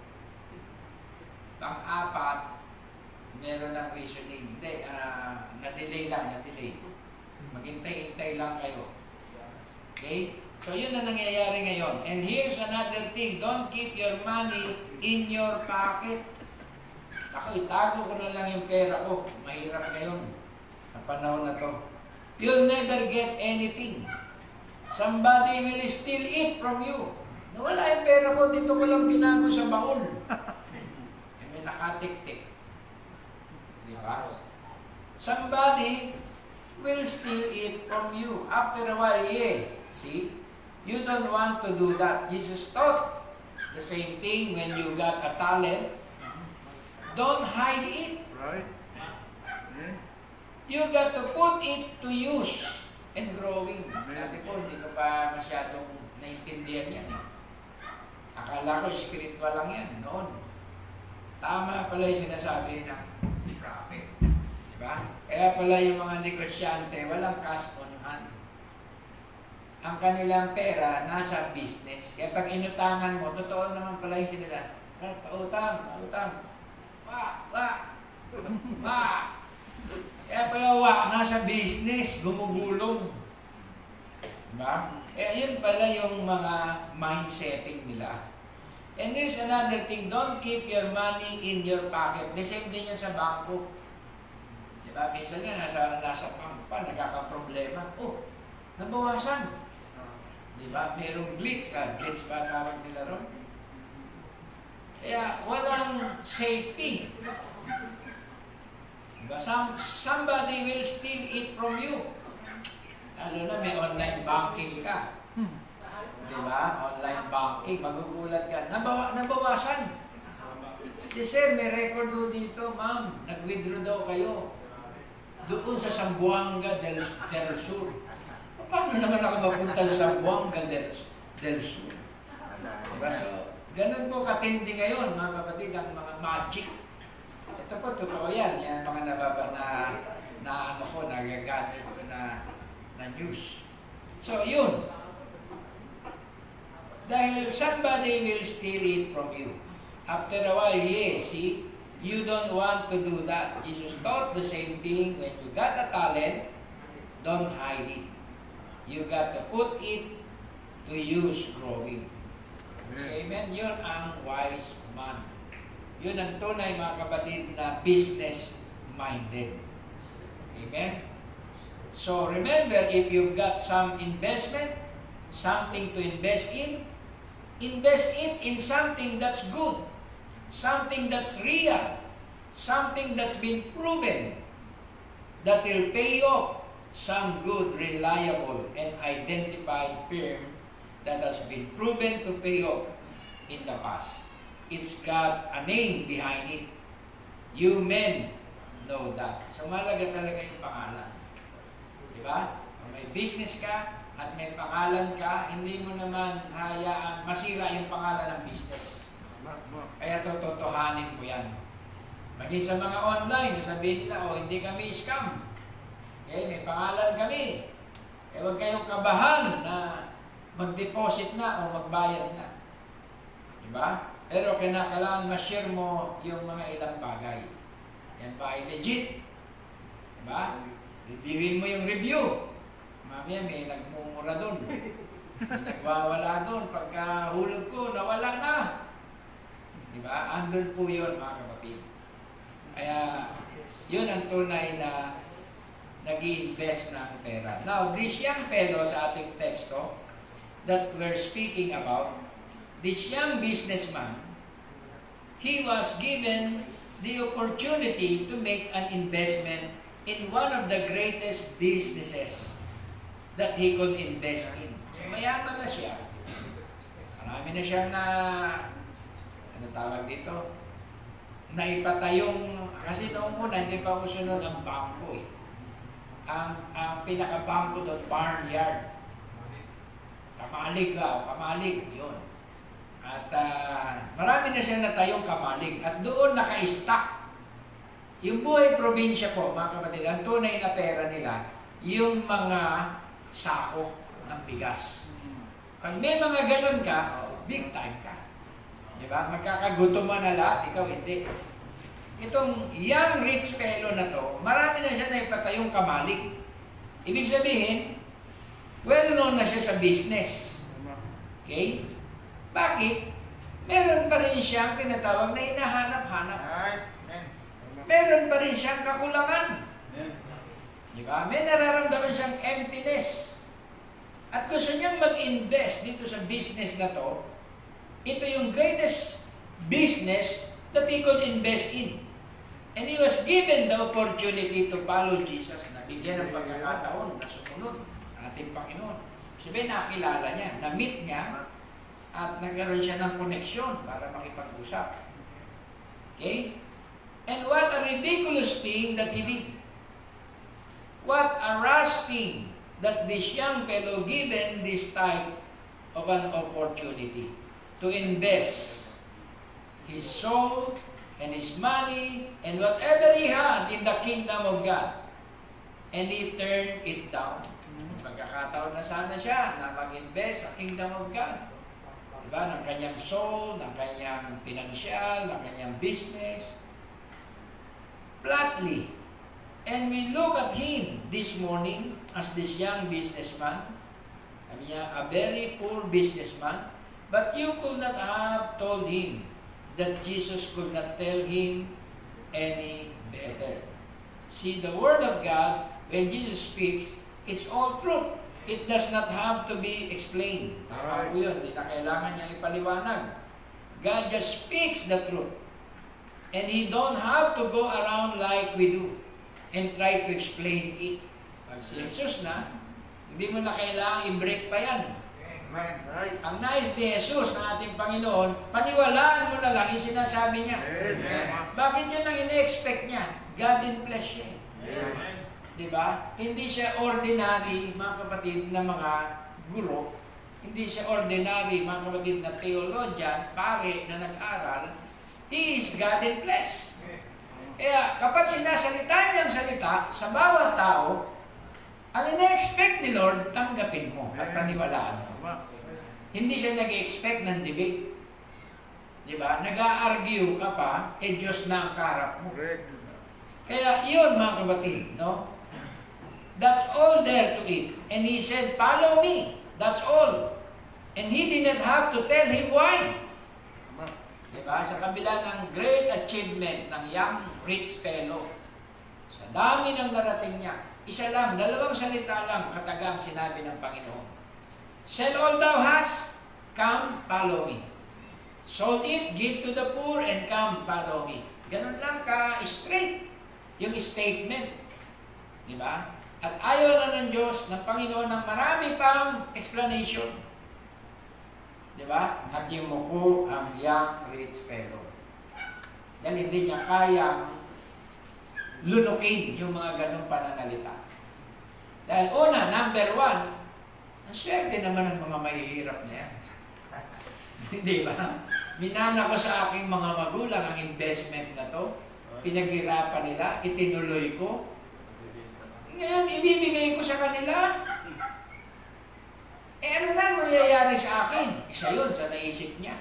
Pang-4, meron ng reasoning. Hindi, na-delay lang, na-delay. Maghintay-hintay lang kayo. Okay? So, yun na nangyayari ngayon. And here's another thing. Don't keep your money in your pocket. Ako, itago ko na lang yung pera ko. Mahirap ngayon. Sa panahon na to. You'll never get anything. Somebody will steal it from you. Nawala yung pera ko, dito ko lang tinago sa baul. May nakatik-tik. Di ba? Somebody will steal it from you. After a while, see? You don't want to do that. Jesus taught the same thing when you got a talent. Don't hide it. Right. You got to put it to use and growing. Dati po, hindi ko pa masyadong naintindihan yan. Akala ko spiritual lang yan noon. Tama pala yung sinasabi ng prophet. Diba? Kaya pala yung mga negosyante, walang cash on hand. Ang kanilang pera nasa business. Kaya pag inutangan mo, totoo naman pala yung sinasabi. Pautang. Kaya pala nasa business, gumugulong. Diba? Yun pala yung mga mindsetting nila. And there's another thing, don't keep your money in your pocket. The same din yan sa bangko. Diba? Minsan nga, nasa bank pa, nagkakaproblema. Oh, nabawasan. Diba? Merong glitch ka. Glitch ba tawag nila ron? Kaya walang safety. Diba? Somebody will steal it from you. Lalo na may online banking ka. Diba? Online banking. Magugulat ka. Nabawasan. Sir, may record do dito, ma'am. Nag-withdraw daw kayo. Doon sa Zamboanga del Sur. Paano naman ako mapunta sa Zamboanga del Sur? Diba? So, ganun po katindi ngayon, mga kapatid, ang mga magic. Ito po, totoo yan. Yan mga nababa na nagagamit ko na news. So, yun. Dahil somebody will steal it from you. After a while, see, you don't want to do that. Jesus taught the same thing. When you got a talent, don't hide it. You got to put it to use growing. Amen? Yun ang wise man. Yun ang tunay, mga kapatid, na business-minded. Amen? So, remember, if you've got some investment, something to invest it in something that's good, something that's real, something that's been proven, that will pay off, some good, reliable, and identified firm that has been proven to pay off in the past. It's got a name behind it. You men know that. So, malaga talaga yung pangalan. Diba? Kung may business ka at may pangalan ka, hindi mo naman hayaan masira yung pangalan ng business. Kaya totohanin mo yan. Maging sa mga online, sasabihin nila, hindi kami scam. Okay, may pangalan kami. Huwag kayong kabahan na mag-deposit na o magbayad na. Diba? Pero kinakailangan ma-share mo yung mga ilang bagay. Yan ba ay legit? Diba? Reviewin mo yung review. Mamaya may nagmumura doon. May nagwawala doon. Pagka hulog ko, nawala na. Diba? Andun po yun, mga kapatid. Kaya, yun ang tunay na nag-i-invest ng pera. Now, this young fellow sa ating teksto that we're speaking about, this young businessman, he was given the opportunity to make an investment in one of the greatest businesses that he could invest in. So, mayaman na siya. Marami na siyang ano tawag dito? Naipatayong, kasi noong una, hindi pa usunod ang bangko eh. Ang pinaka-bangko doon, barnyard. Kamalig yun. At marami na siya natayong kamalig. At doon naka-stock. Yung buhay probinsya po, mga kapatid, ang tunay na pera nila, yung mga sako ng bigas. Pag may mga ganun ka, big time ka. Diba? Magkakagutom na lahat, ikaw hindi. Itong young rich fellow na to, marami na siya na ipatayong kamalig. Ibig sabihin, well-known na siya sa business. Okay? Bakit? Meron pa rin siyang tinatawag na hinahanap-hanap. Meron pa rin siyang kakulangan. Diba? May nararamdaman siyang emptiness. At gusto niyang mag-invest dito sa business na to. Ito yung greatest business that he could invest in. And he was given the opportunity to follow Jesus. Nabigyan ng pagkakataon na sumunod ang ating Panginoon. Sabihin, nakilala niya, na-meet niya, at nagkaroon siya ng koneksyon para makipag-usap. Okay? And what a ridiculous thing that he did. What a rash thing that this young fellow given this type of an opportunity to invest his soul and his money and whatever he had in the kingdom of God. And he turned it down. Pagkakataon na sana siya na mag-invest sa kingdom of God. Diba? Ng kanyang soul, ng kanyang pinansyal, ng kanyang business. Flatly. And we look at him this morning as this young businessman. A very poor businessman. But you could not have told him that Jesus could not tell him any better. See, the Word of God, when Jesus speaks, it's all truth. It does not have to be explained. Tama po yun, hindi na kailangan niya ipaliwanag. God just speaks the truth. And He don't have to go around like we do and try to explain it. Pag si Jesus na, hindi mo na kailangan i-break pa yan. Ang nais ni Jesus na ating Panginoon, paniwalaan mo na lang yung sinasabi niya. Bakit yun ang ine-expect niya? God in flesh siya. Diba? Hindi siya ordinary, mga kapatid, na mga guro. Hindi siya ordinary, mga kapatid, na theologian, pare na nag-aral. He is God in flesh. Kaya kapag sinasalita niyang salita sa bawat tao, ang ine-expect ni Lord, tanggapin mo at paniwalaan mo. Hindi siya nag-expect ng debate. Diba? Nag-a-argue ka pa, Diyos na ang kaharap mo. Kaya yun, mga kapatid, no? That's all there to it. And He said, follow me. That's all. And He did not have to tell him why. Diba? Sa kabila ng great achievement ng young rich fellow, sa dami ng narating niya, isa lang, dalawang salita lang katagang sinabi ng Panginoon. Sell all thou hast, come, follow me. Sold it, give to the poor, and come, follow me. Ganun lang ka-straight yung statement. Diba? At ayaw na ng Diyos, ng Panginoon, ng marami pang explanation. Diba? At yung muko ang young rich fellow. Dahil hindi niya kayang lunukin yung mga ganong pananalita. Dahil una, number one, ang swerte naman ng mga mahihirap na yan. Hindi ba? Minana ko sa aking mga magulang ang investment na to. Pinaghirapan nila, itinuloy ko. Ngayon, ibibigay ko sa kanila. Ano na mangyayari sa akin? Isa yun sa naisip niya.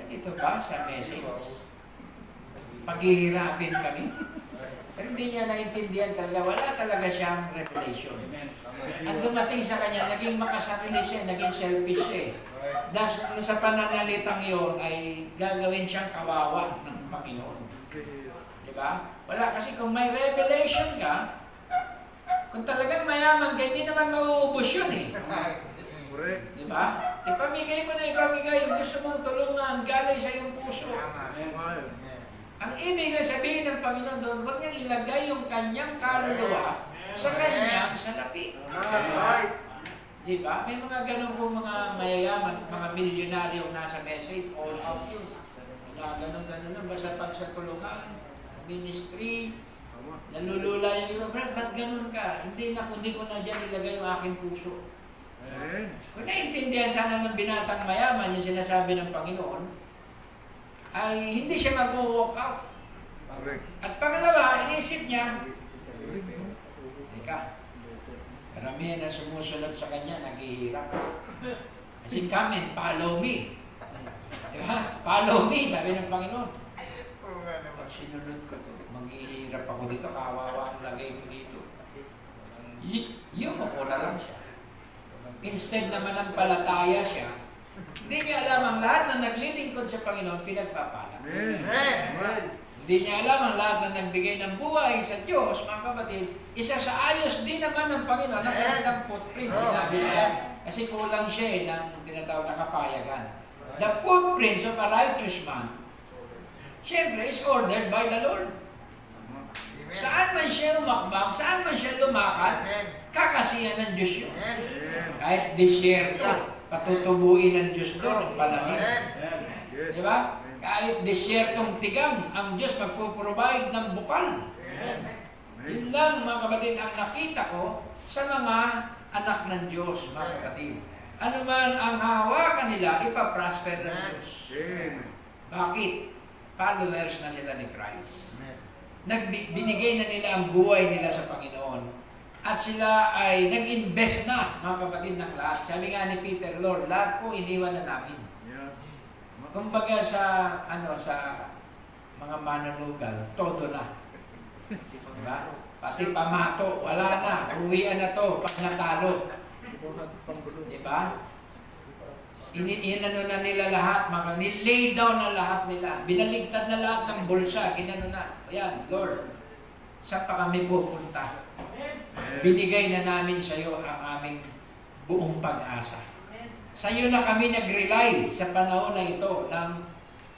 Ganito ba sa message? Paghihirapin kami? Pero hindi niya naintindihan talaga. Wala talaga siyang revelation. Ang dumating sa kanya, naging makasarili siya, naging selfish siya eh. Dahil sa pananalitang yun ay gagawin siyang kawawa ng Panginoon. Di ba? Wala, kasi kung may revelation ka, kung talagang mayaman ka, hindi naman mauubos yun eh. Di ba? Ipamigay mo na ipamigay yung gusto mong tulungan, galing sa iyong puso. Ang ibig na sabihin ng Panginoon doon, huwag niyang ilagay yung kanyang kaluluwa sa kanyang salapi. Di ba? May mga ganun pong mga mayayaman, mga milyonaryong nasa message, all out yun. Mga ganun-ganun na, basta pag sa tulungan, ministry, nalulula yung iba, Brad, ba't ganun ka? Hindi ko na dyan ilagay yung aking puso. Kung naintindihan sana ng binatang mayaman yung sinasabi ng Panginoon, ay hindi siya mag-walk out. At pangalawa, inisip niya, teka, karamihan na sumusunod sa kanya, naghihirap. Kasi come and follow me. Diba? Follow me, sabi ng Panginoon. Pag sinunod ko, maghihirap ako dito, kawawa ang lagay ko dito. Yung mukuna lang siya. Instead naman ng palataya siya, hindi niya alam ang lahat na naglilingkod sa Panginoon, pinagpapala. Hindi niya alam ang lahat na nagbigay ng buhay sa Diyos, mga kapatid, isa sa ayos din naman ng Panginoon na kanilang footprint, sinabi siya. Kasi kulang siya ng tinatawag na kapayagan. The footprints of a righteous man, siyempre, is ordered by the Lord. Saan man siya umakbang, saan man siya lumakad, kakasiyan ng Diyos yun. Kahit disyerto, patutubuin ng Diyos doon, ang pananim. Diba? Kahit disyertong tigam, ang Diyos magpo-provide ng bukal. Yun lang, mga kapatid, ang nakita ko sa mga anak ng Diyos, mga kapatid. Ano man ang hawakan nila, ipaprosper ng Diyos. Bakit? Followers na sila ni Christ. Binigay na nila ang buhay nila sa Panginoon. At sila ay nag-invest na, mga kapatid, ng lahat. Sabi nga ni Peter, Lord, lahat po iniwan na namin. Kumbaga sa mga manunugal, todo na. Diba? Pati pamato, wala na. Uwian na to pag natalo. Diba? Inano na nila lahat, nilay down na lahat nila. Binaligtad na lahat ng bulsa, ginano na. Ayan, Lord, saan pa kami pupunta? Binigay na namin sa iyo ang aming buong pag-asa. Sa iyo na kami nag-rely sa panahon na ito ng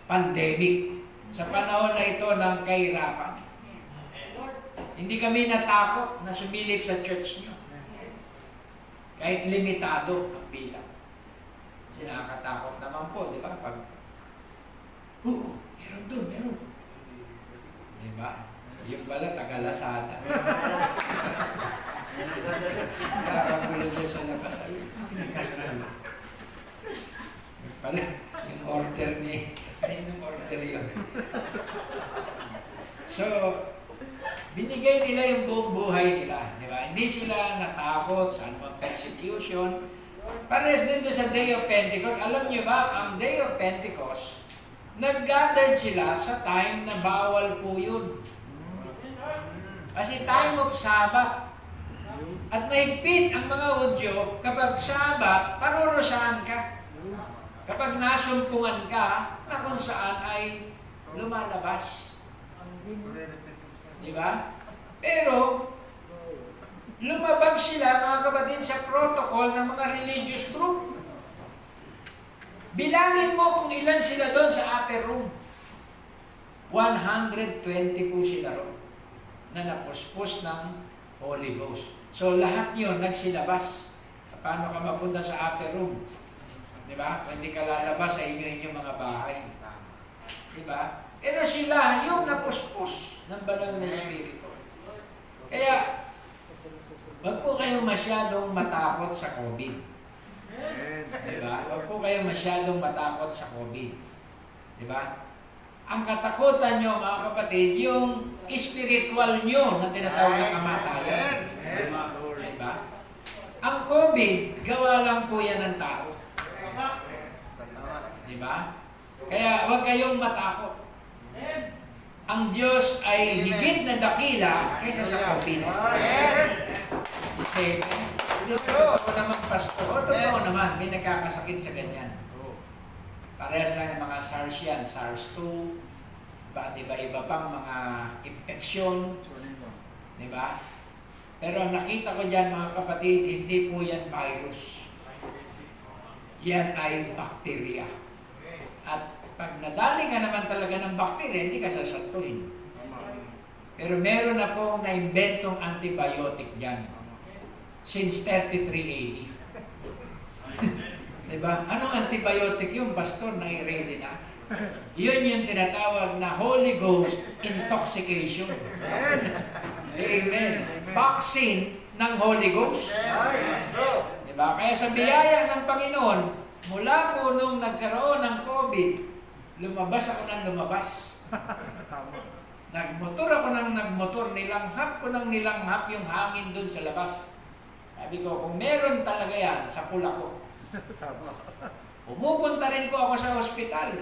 pandemic, sa panahon na ito ng kahirapan. Hindi kami natakot na sumilip sa church niyo. Kahit limitado ang bilang. Kasi nakakatakot naman po, di ba? Pag, meron doon, meron. Di ba? Yung pala, taga-Lazada. Nakakagulo din sa labas. Pala, yung order ni... Yung order yun. So, binigay nila yung buong buhay nila. Di ba? Hindi sila natakot sa anumang persecution. Pares din doon sa Day of Pentecost. Alam niyo ba, ang Day of Pentecost, nag-gathered sila sa time na bawal po yun. Kasi time of Sabbath. At mahigpit ang mga Hudyo, kapag Sabbath, parurusahan ka. Kapag nasumpungan ka, na kung saan ay lumalabas. Di ba? Pero, lumabag sila, mga kapatid, sa protocol ng mga religious group. Bilangin mo kung ilan sila doon sa upper room. 120 po sila roon na napuspos ng Holy Ghost. So lahat yun nagsilabas. Paano ka mapunta sa upper room? Di ba? Hindi ka lalabas sa inyong mga bahay. Di ba? Pero sila yung napuspos ng banal na Espiritu. Kaya, wag po kayong masyadong matakot sa COVID. Diba? Wag po kayong masyadong matakot sa COVID. Diba? Ang katakutan nyo, mga kapatid, yung spiritual nyo na tinatawag na kamatayan. Diba? Ang COVID, gawa lang po yan ng tao. Diba? Kaya huwag kayong matakot. Ang Diyos ay higit na dakila kaysa sa COVID. Kasi, totoo naman, pastor. Totoo naman, may nagkakasakit sa ganyan. Parehas lang ng mga SARS yan, SARS-2, iba pang mga infeksyon, di ba? Pero ang nakita ko dyan, mga kapatid, hindi po yan virus. Yan ay bakterya. At pag nadali ka naman talaga ng bakterya, hindi ka sasantuhin. Pero meron na pong na-inventong antibiotic dyan. Since 33 AD. Diba? Anong antibiotic yung pastor na i-ready na? Yun yung tinatawag na Holy Ghost intoxication. Amen. Vaccine ng Holy Ghost. Diba? Kaya sa biyaya ng Panginoon, mula po nung nagkaroon ng COVID, lumabas ako ng lumabas. Nagmotor ako ng nagmotor, nilanghap ko ng nilanghap yung hangin dun sa labas. Sabi ko, kung meron talaga yan, sa pula ko. Pumupunta rin po ako sa ospital.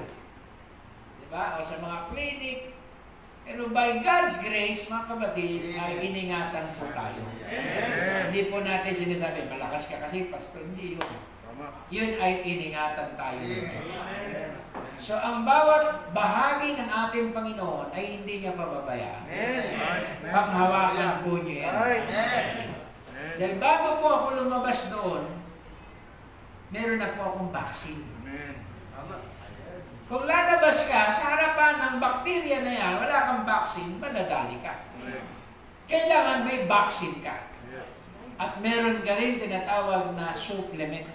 Diba? O sa mga clinic. Pero by God's grace, mga kapatid, ay iningatan po tayo. Hindi po natin sinasabi, malakas ka kasi, pastor, hindi yun. Yun ay iningatan tayo ng Diyos. So, ang bawat bahagi ng ating Panginoon ay hindi niya pababayaan. Panghawakan po niyo yan. Dahil bago po ako lumabas doon, meron na po akong vaccine. Kung lalabas ka sa harapan ng bakterya na yan, wala kang vaccine, madadali ka. Kailangan may vaccine ka. At meron ka rin tinatawag na supplement.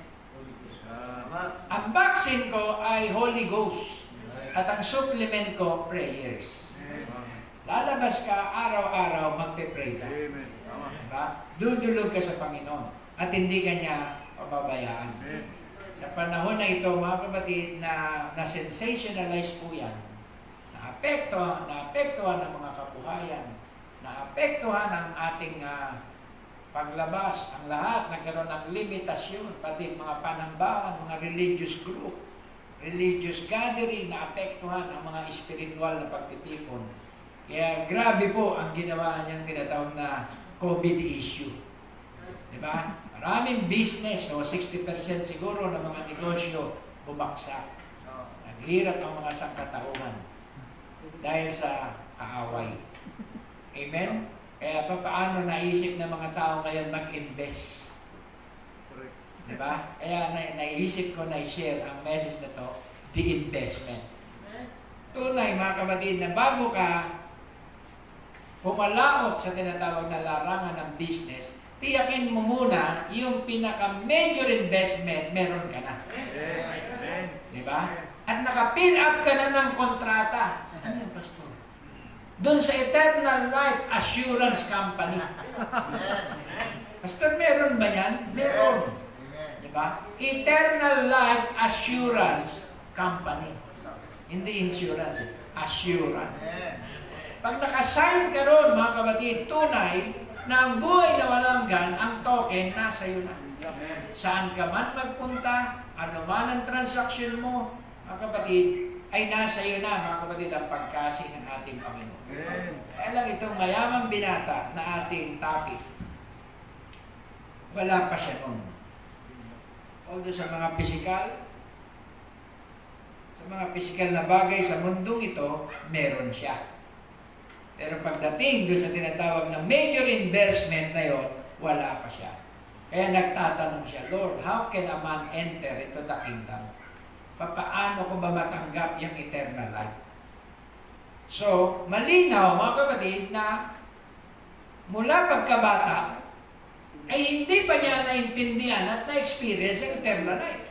Ang vaccine ko ay Holy Ghost. At ang supplement ko, prayers. Lalabas ka, araw-araw, magpe-pray ka. Diba? Dudulog ka sa Panginoon. At hindi ka niya pababayaan. Sa panahon na ito, mga kapatid, na sensationalize po yan. Naapektuhan ng mga kabuhayan. Naapektuhan ang ating paglabas, ang lahat nagkaroon ng limitasyon, pati mga panambahan, mga religious group, religious gathering, naapektuhan ang mga espiritual na pagtitipon. Kaya grabe po ang ginawa niyang tinatawag na COVID issue. Diba? Maraming business, 60% siguro ng mga negosyo bumagsak. Naghirap ang mga sangkatauhan dahil sa kaaway. Amen? Kaya paano naisip ng mga tao ngayon mag-invest? Diba? Kaya naisip ko na i-share ang message na to, the investment. Tunay mga kapatid na bago ka pumalaot sa tinatawag na larangan ng business, tiyakin mo muna yung pinaka-major investment meron ka na. Diba? At naka-pin up ka na ng kontrata. Ano yung pastor? Doon sa Eternal Life Assurance Company. Pastor, meron ba yan? Meron. Diba? Eternal Life Assurance Company. Hindi insurance, assurance. Pag nakasign ka ron, mga kapatid, tunay na ang buhay na walang gan, ang token, nasa iyo na. Saan ka man magpunta, ano man ang transaksyon mo, mga kapatid, ay nasa iyo na, mga kapatid, ang pagkasi ng ating Panginoon. Kaya lang itong mayamang binata na ating topic, wala pa siya nun. Although sa mga pisikal na bagay sa mundong ito, meron siya. Pero pagdating doon sa tinatawag na major investment na yon, wala pa siya. Kaya nagtatanong siya, Lord, how can a man enter into the kingdom? Paano ko ba matanggap yung eternal life? So, malinaw mga kapatid na mula pagkabata ay hindi pa niya naintindihan at na-experience ang eternal life.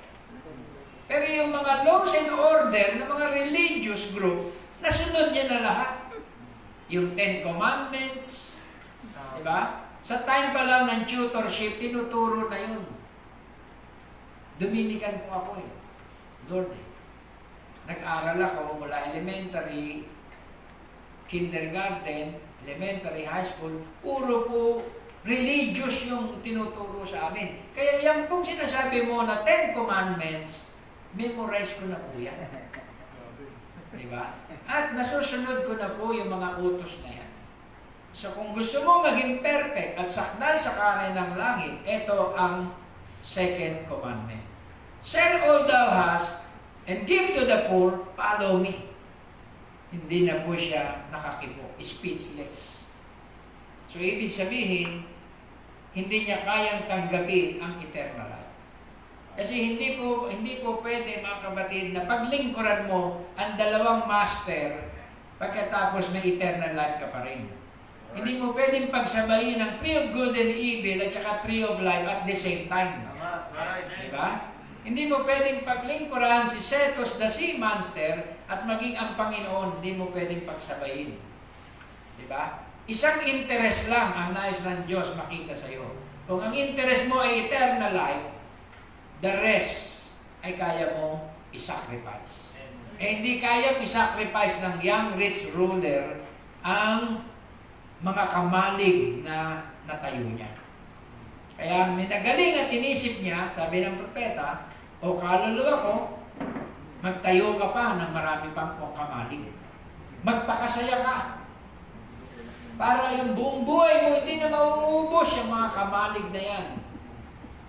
Pero yung mga laws and order ng mga religious group, nasunod niya na lahat. Yung 10 Commandments, diba? Sa time pa lang ng tutorship, tinuturo na yun. Dominican po ako eh. Lord eh. Nag-aral ako mula elementary, kindergarten, elementary, high school, puro po religious yung tinuturo sa amin. Kaya yung pong sinasabi mo na 10 Commandments, memorize ko na po yan. Diba? At nasusunod ko na po yung mga utos na yan. So kung gusto mo maging perfect at sakdal sa kanan ng langit, ito ang second commandment. Sell all thou hast and give to the poor, follow me. Hindi na po siya nakakipo, speechless. So ibig sabihin, hindi niya kayang tanggapin ang eternal life. Kasi hindi po pwede mga kapatid na paglingkuran mo ang dalawang master pagkatapos may eternal life ka pa rin. Hindi mo pwedeng pagsabayin ang tree of good and evil at saka tree of life at the same time. Diba? Hindi mo pwedeng paglingkuran si Cetus the sea monster at maging ang Panginoon. Hindi mo pwedeng pagsabayin. Diba? Isang interest lang ang nais ng Diyos makita sa iyo. Kung ang interest mo ay eternal life, the rest ay kaya mo isacrifice. Eh hindi kayang isacrifice ng young rich ruler ang mga kamalig na natayo niya. Kaya minagaling at inisip niya, sabi ng propeta, o kaluluwa ko, magtayo ka pa ng marami pang kong kamalig. Magpakasaya ka. Para yung buong buhay mo hindi na mauubos yung mga kamalig na yan.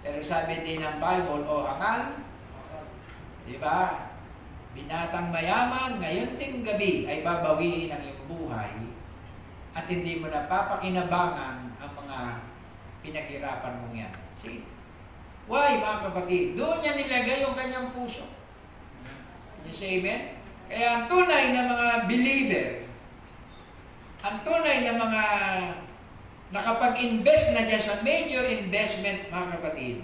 Pero sabi din ng Bible, o hangal, di ba? Binatang mayaman, ngayon ding gabi ay babawiin ang iyong buhay at hindi mo napapakinabangan ang mga pinaghirapan mong yan. See? Why, mga kapatid? Doon niya nilagay yung kanyang puso. Can you say amen? Kaya ang tunay na mga believer, ang tunay na mga nakapag-invest na dyan sa major investment, mga kapatid,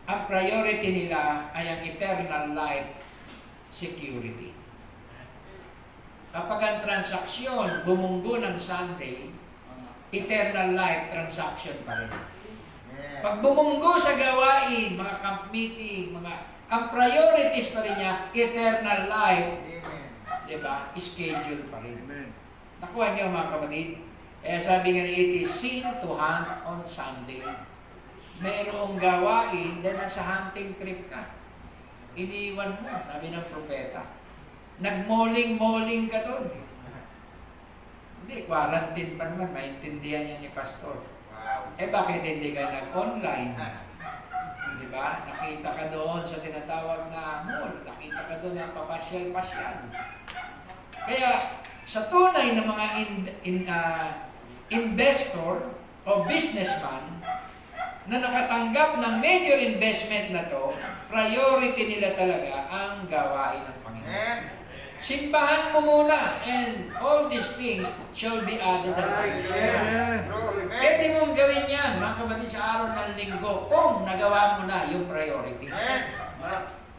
ang priority nila ay ang eternal life security. Kapag ang transaksyon bumunggo ng Sunday, eternal life transaction pa rin. Pag bumunggo sa gawain, mga camp meeting, ang priorities pa rin niya, eternal life, diba? Schedule pa rin. Nakuha niyo mga kapatid? Kaya sabi nga ni it is sin to hunt on Sunday. Merong gawain dahil nasa hunting trip ka. Iniwan mo, sabi ng propeta. Nagmoling-moling ka doon. Hindi, quarantine pa naman, maintindihan niya ni pastor. Eh bakit hindi ka nag-online? Diba? Nakita ka doon sa tinatawag na mall. Nakita ka doon na papasyal-pasyal. Kaya sa tunay na mga investor o businessman na nakatanggap ng major investment na to, priority nila talaga ang gawain ng Panginoon. Simbahan mo muna and all these things shall be added unto you. Pwede mong gawin yan, mga kapatid, sa araw ng linggo kung nagawa mo na yung priority.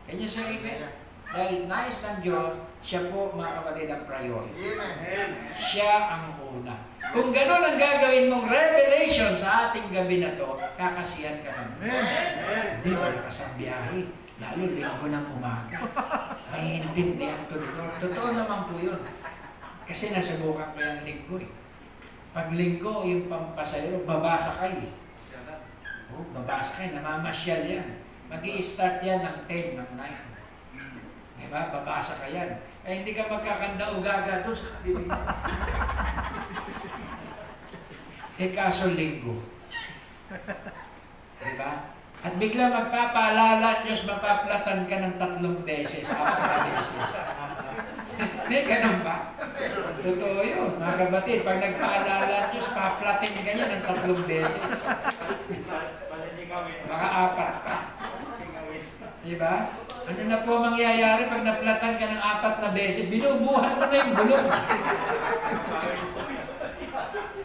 Can you say amen? Dahil nais ng Diyos, siya po, mga kapatid, ang priority. Siya ang una. Kung gano'n ang gagawin mong revelation sa ating gabi na to, kakasiyan ka naman. Hindi ko nakasang biyahe. Lalo linggo ng umaga. May intindihan to dito. Totoo naman po yun. Kasi nasubukan ko yung linggo eh. Pag linggo, yung pampasayro, babasa kayo eh. Oh, babasa kayo, namamasyal yan. Mag-i-start yan ng 10, ng 9. Diba? Babasa ka yan. Eh, hindi ka magkakanda-ugaga doon sa kabila. Eh, kaso linggo. Diba? At bigla magpapaalala, Diyos, mapaplatan ka ng 3 beses, 4 beses. Hindi, ganun ba? Totoo yun, mga kapatid. Pag nagpaalala, Diyos, paplatin ka niya ng 3 beses. Baka 4 pa. Diba? Ano na po mangyayari pag naplatan ka ng 4 na beses? Binubuhan mo na yung bulong.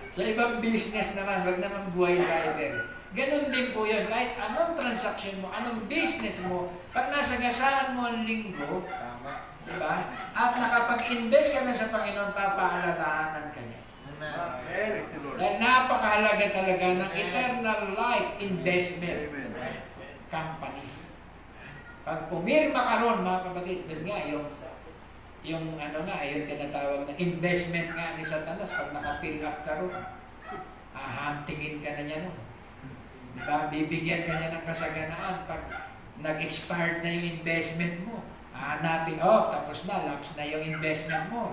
Sa ibang business naman, wag naman buhay driver. Ganon din po yun. Kahit anong transaction mo, anong business mo, pag nasagasaan mo ang linggo, diba? At nakapag-invest ka na sa Panginoon, papaalalahanan ka niya. Dahil napakahalaga talaga ng eternal life investment company. Pag pumirma ka ron, mga kapatid, dun nga, yung tinatawag na investment nga ni Satanas, pag naka-fill up ka ron, hahantingin ka na niya ron. Diba? Bibigyan ka niya ng kasaganaan pag nag-expired na yung investment mo. Hanapin, tapos na, lapse na yung investment mo.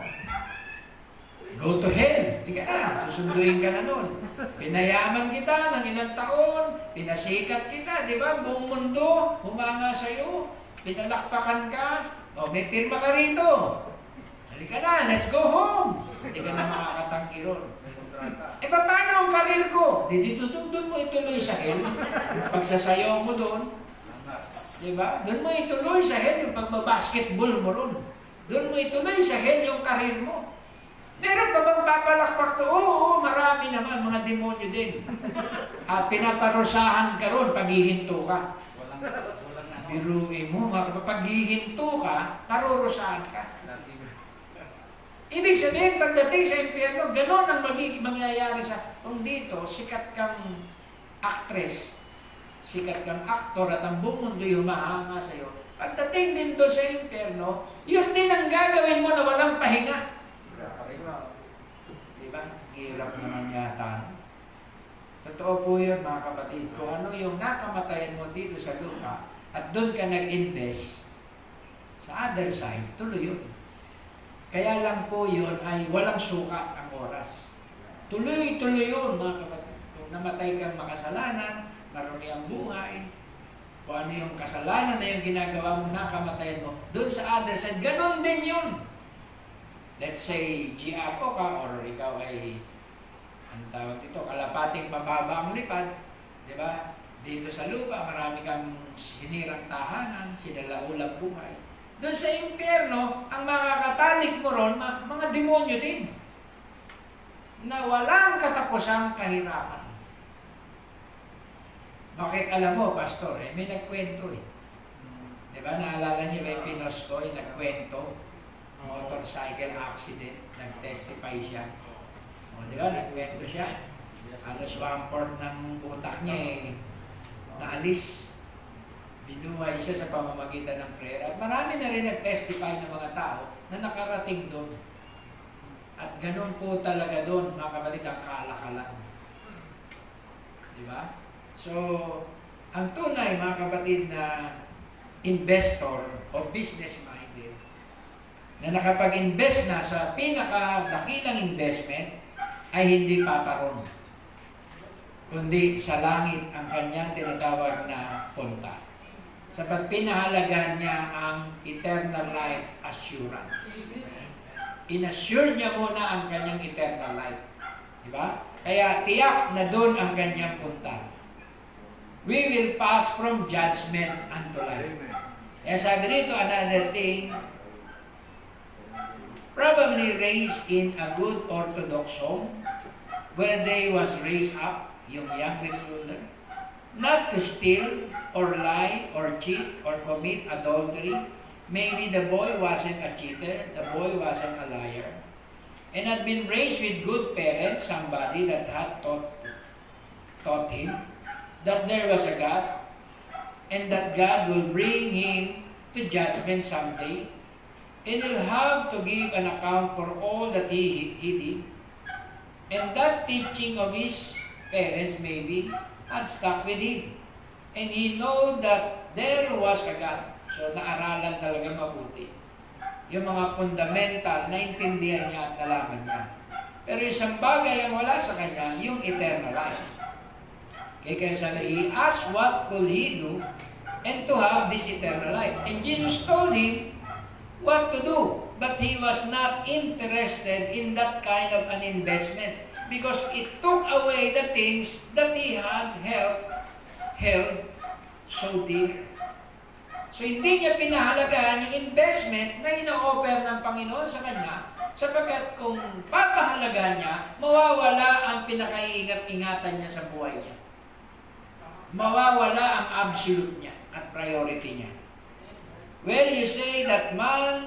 Go to hell. Di ka na, susunduin ka na nun. Pinayaman kita ng ilang taon, pinasikat kita, di ba? Buong mundo, humanga sa'yo, pinalakpakan ka, may pirma ka rito. Halika na, let's go home. Hindi ka na makakatangki ron. Paano ang karir ko? Doon mo ituloy sa hell. Yung pagsasayaw mo doon, di ba? Doon mo ituloy sa hell yung pagbabasketball mo ron. Doon mo ituloy sa hell yung karir mo. Meron pa bang papalakpak to? Oo, marami naman, mga demonyo din. At pinaparusahan ka ron, paghihinto ka. Biruin mo, paghihinto ka, parurusahan ka. Ibig sabihin, pagdating sa impyerno, gano'n ang mangyayari sa... Kung dito, sikat kang actress, sikat kang aktor, at ang buong mundo'y humahanga sa'yo. Pagdating din doon sa impyerno, yun din ang gagawin mo na walang pahinga. Diba? Hirap naman yata. Totoo po yun, mga kapatid. Kung ano yung nakamatayan mo dito sa lupa, at doon ka nag-invest, sa other side, tuloy yun. Kaya lang po yun ay walang sukat ang oras. Tuloy-tuloy yun, mga kapatid. Kung namatay kang makasalanan, marami ang buhay, kung ano yung kasalanan na yung ginagawa mo, nakamatayan mo, doon sa other side, ganon din yun. Let's say, GRO ka, or ikaw ay, ang tawag dito, kalapating mababa ang lipad, di ba? Dito sa lupa, marami kang sinirang tahanan, sinalaulang buhay. Doon sa impyerno, ang makakatalik mo ron, mga demonyo din. Na walang katapusang kahirapan. Bakit alam mo, Pastor? May nagkwento eh. Di ba? Naalala niyo, may Pinoskoy, nagkwento. Motorcycle accident, nag-testify siya. Di ba? Nagkwento siya. Halos 1/4 ng utak niya eh, naalis. Binuhay siya sa pamamagitan ng prayer. At marami na rin nag-testify ng mga tao na nakarating doon. At ganun po talaga doon, mga kapatid, ang kalakalan. Di ba? So, ang tunay, mga kapatid, na investor o business-minded, na nakapag-invest na sa pinakadakilang investment, ay hindi paparon, kundi sa langit ang kanyang tinatawag na punta. Sapat pinahalagahan niya ang eternal life assurance. Inassure niya muna ang kanyang eternal life. Diba? Kaya tiyak na doon ang kanyang punta. We will pass from judgment unto life. Kaya sabi rito, another thing, probably raised in a good Orthodox home, where they was raised up, yung young rich ruler, not to steal, or lie, or cheat, or commit adultery. Maybe the boy wasn't a cheater, the boy wasn't a liar, and had been raised with good parents, somebody that had taught him that there was a God, and that God will bring him to judgment someday, and he'll have to give an account for all that he did. And that teaching of his parents maybe had stuck with him. And he know that there was a God. So, naaralan talaga mabuti. Yung mga fundamental, naintindihan niya at nalaman niya. Pero isang bagay ang wala sa kanya, yung eternal life. Kaya sabi, he asked what could he do and to have this eternal life. And Jesus told him what to do. But he was not interested in that kind of an investment because it took away the things that he had held so dear. So hindi niya pinahalagahan yung investment na ino-offer ng Panginoon sa kanya, sapagkat kung papahalagahan niya, mawawala ang pinakaiingat-ingatan niya sa buhay niya. Mawawala ang absolute niya at priority niya. Well, you say that man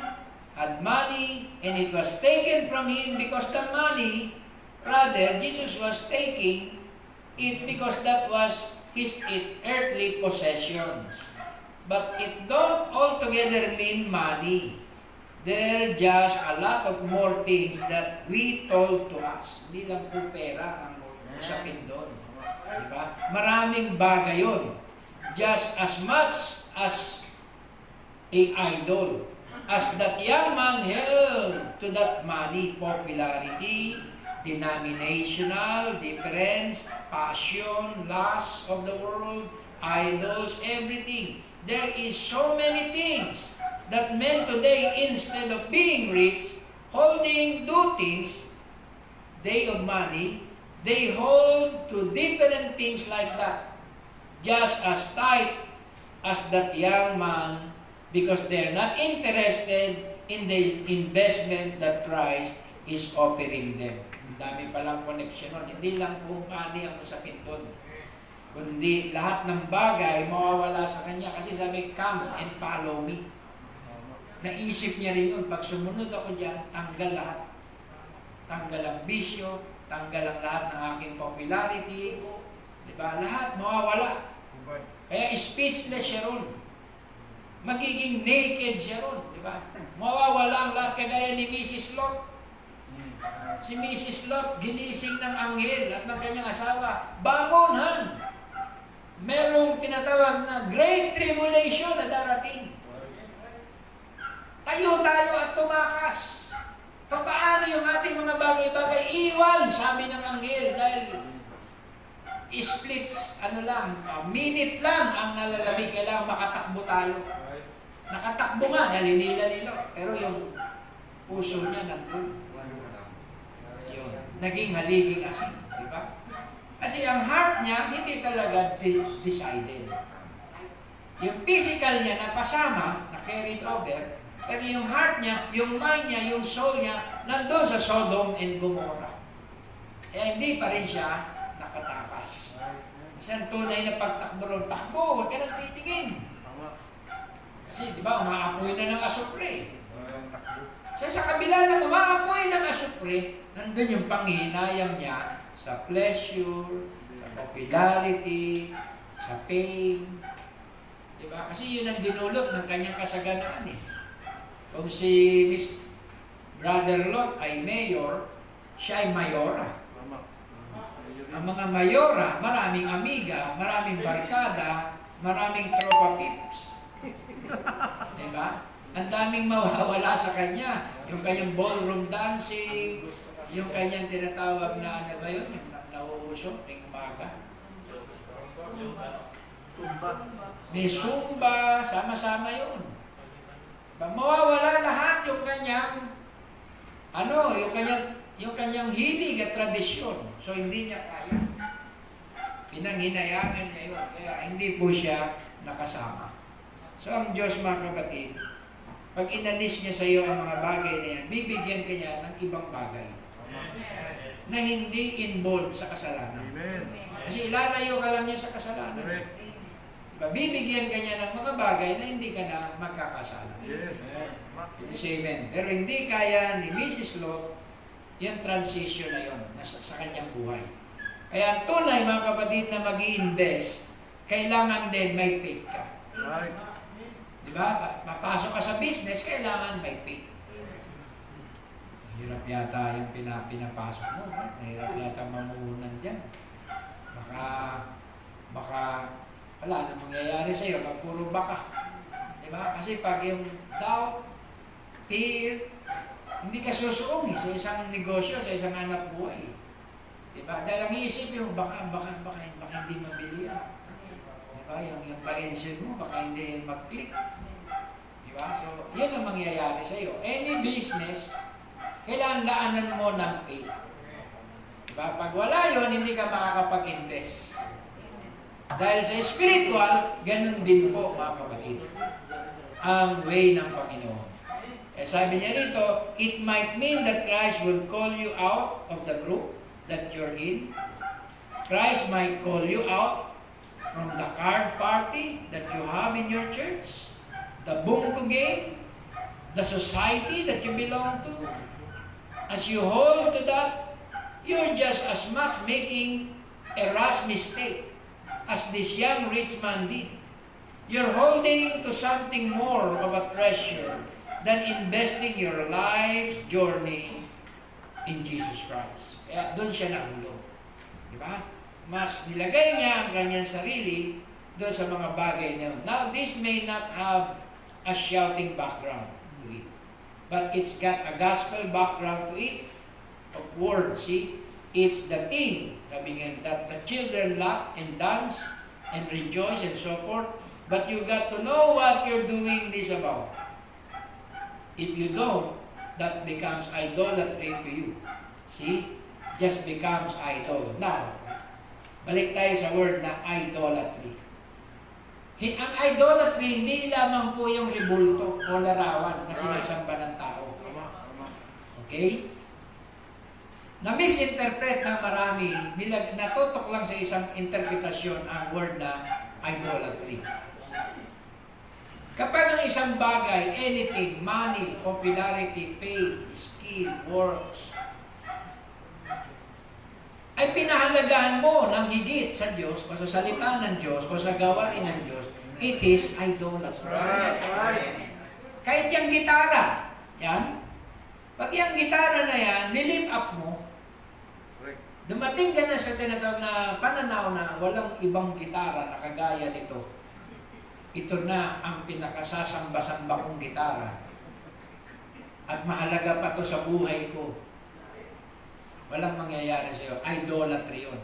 had money and it was taken from him because the money, rather, Jesus was taking it because that was his earthly possessions. But it don't altogether mean money. There are just a lot of more things that we told to us. Hindi lang po pera ang usapin doon. Diba? Maraming bagay yun. Just as much as idol. As that young man held to that money, popularity, denominational difference, passion, lust of the world, idols, everything. There is so many things that men today, instead of being rich, do things, they of money, they hold to different things like that. Just as tight as that young man, because they're not interested in the investment that Christ is offering them. Ang dami palang connection nun. Hindi lang po money ang usapin doon, kundi lahat ng bagay mawawala sa kanya. Kasi sabi, come and follow me. Naisip niya rin yun, pag sumunod ako dyan, tanggal lahat. Tanggal ang bisyo, tanggal ang lahat ng aking popularity. Diba? Lahat mawawala. Kaya speechless siya ron. Magiging naked siya ron. Diba? Mawawala ang lahat, kagaya ni Mrs. Lot. Si Mrs. Lot, ginising ng anghel at ng kanyang asawa, bangon, Han! Merong tinatawag na great tribulation na darating. Tayo at tumakas. Paano yung ating mga bagay-bagay? Iwan, sabi ng anghel, dahil splits, minute lang ang nalalabig, kailangan makatakbo tayo. Nakatakbo nga, nalilila-lilo. Pero yung puso niya nandun. Yun, naging haliging asin. Diba? Kasi ang heart niya, hindi talaga decided. Yung physical niya na pasama, na carried over, pero yung heart niya, yung mind niya, yung soul niya, nandun sa Sodom and Gomorrah. Kaya hindi pa rin siya nakatakas. Kasi ang tunay na pagtakbo ron, takbo, huwag ka nang titingin. Kasi di ba, umaapoy na ng asupre. So sa kabila ng umaapoy ng asupre, nandun yung panghihinayang niya sa pleasure, sa popularity, sa fame. Di ba? Kasi yun ang dinulot ng kanyang kasaganaan eh. Kung si Miss Brother Lot ay mayor, siya ay mayora. Ang mga mayora, maraming amiga, maraming barkada, maraming tropa pips. Diba? Ang daming mawawala sa kanya. Yung kanyang ballroom dancing, yung kanyang tinatawag na ano ba yun? Yung nauusok, yung umaga. May Zumba, sama-sama yun. Mawawala lahat yung kanyang yung kanyang hilig at tradisyon. So hindi niya kaya. Pinanghinayangan niya yun. Kaya hindi po siya nakasama. So ang Diyos, mga kapatid, pag inalis niya sa iyo ang mga bagay na yan, bibigyan ka niya ng ibang bagay na hindi involved sa kasalanan. Kasi ilalayo ka lang niya sa kasalanan. Bibigyan ka niya ng mga bagay na hindi ka na magkakasala. Yes. Amen. Pero hindi kaya ni Mrs. Lot yung transition na yun sa kanyang buhay. Kaya ang tunay, mga kapatid, na mag-i-invest, kailangan din may faith ka. Right. Diba? Mapasok ka sa business, kailangan may faith. Hirap yata yung pinapasok mo. Hirap yata mamuhunan dyan. Baka wala na mangyayari sa'yo pag puro baka. Diba? Kasi pag yung doubt, fear, hindi ka susuong sa isang negosyo, sa isang anak buhay. Diba? Dahil ang iisip yung baka hindi mabili yan. Diba? Yung pa-engine mo, baka hindi mag-click. Diba? So, yan ang mangyayari sa'yo. Any business, kailangan daanan mo ng faith. Diba? Pag wala yun, hindi ka makakapag-invest. Dahil sa spiritual, ganun din po, mga kapatid, ang way ng Panginoon. Eh, sabi niya rito, it might mean that Christ will call you out of the group that you're in. Christ might call you out from the card party that you have in your church, the bunko game, the society that you belong to. As you hold to that, you're just as much making a rash mistake as this young rich man did. You're holding to something more of a treasure than investing your life's journey in Jesus Christ. Kaya doon siya nahulog. Diba? Mas nilagay niya ang kanyang sarili doon sa mga bagay na yun. Now, this may not have a shouting background to it. But it's got a gospel background to it, of words, see? It's the thing, sabi nga, that the children laugh and dance and rejoice and so forth, but you got to know what you're doing this about. If you don't, that becomes idolatry to you. See? Just becomes idol. Now, balik tayo sa word na idolatry. Ang idolatry, hindi lamang po yung rebulto o larawan na sinasamba ng tao. Okay? Na-misinterpret ng marami, natutok lang sa isang interpretasyon ang word na idolatry. Kapag ang isang bagay, anything, money, popularity, fame, skill, works, ay pinahalagahan mo ng higit sa Diyos, o sa salita ng Diyos, o sa gawain ng Diyos, it is idolatry. Kahit yung gitara, yan, pag yung gitara na yan, nilip up mo, dumating ka na sa tinatawag na pananaw na walang ibang gitara na kagaya nito. Ito na ang pinakasasamba-samba kong gitara. At mahalaga pa to sa buhay ko. Walang mangyayari sa iyo. Idolatry yun,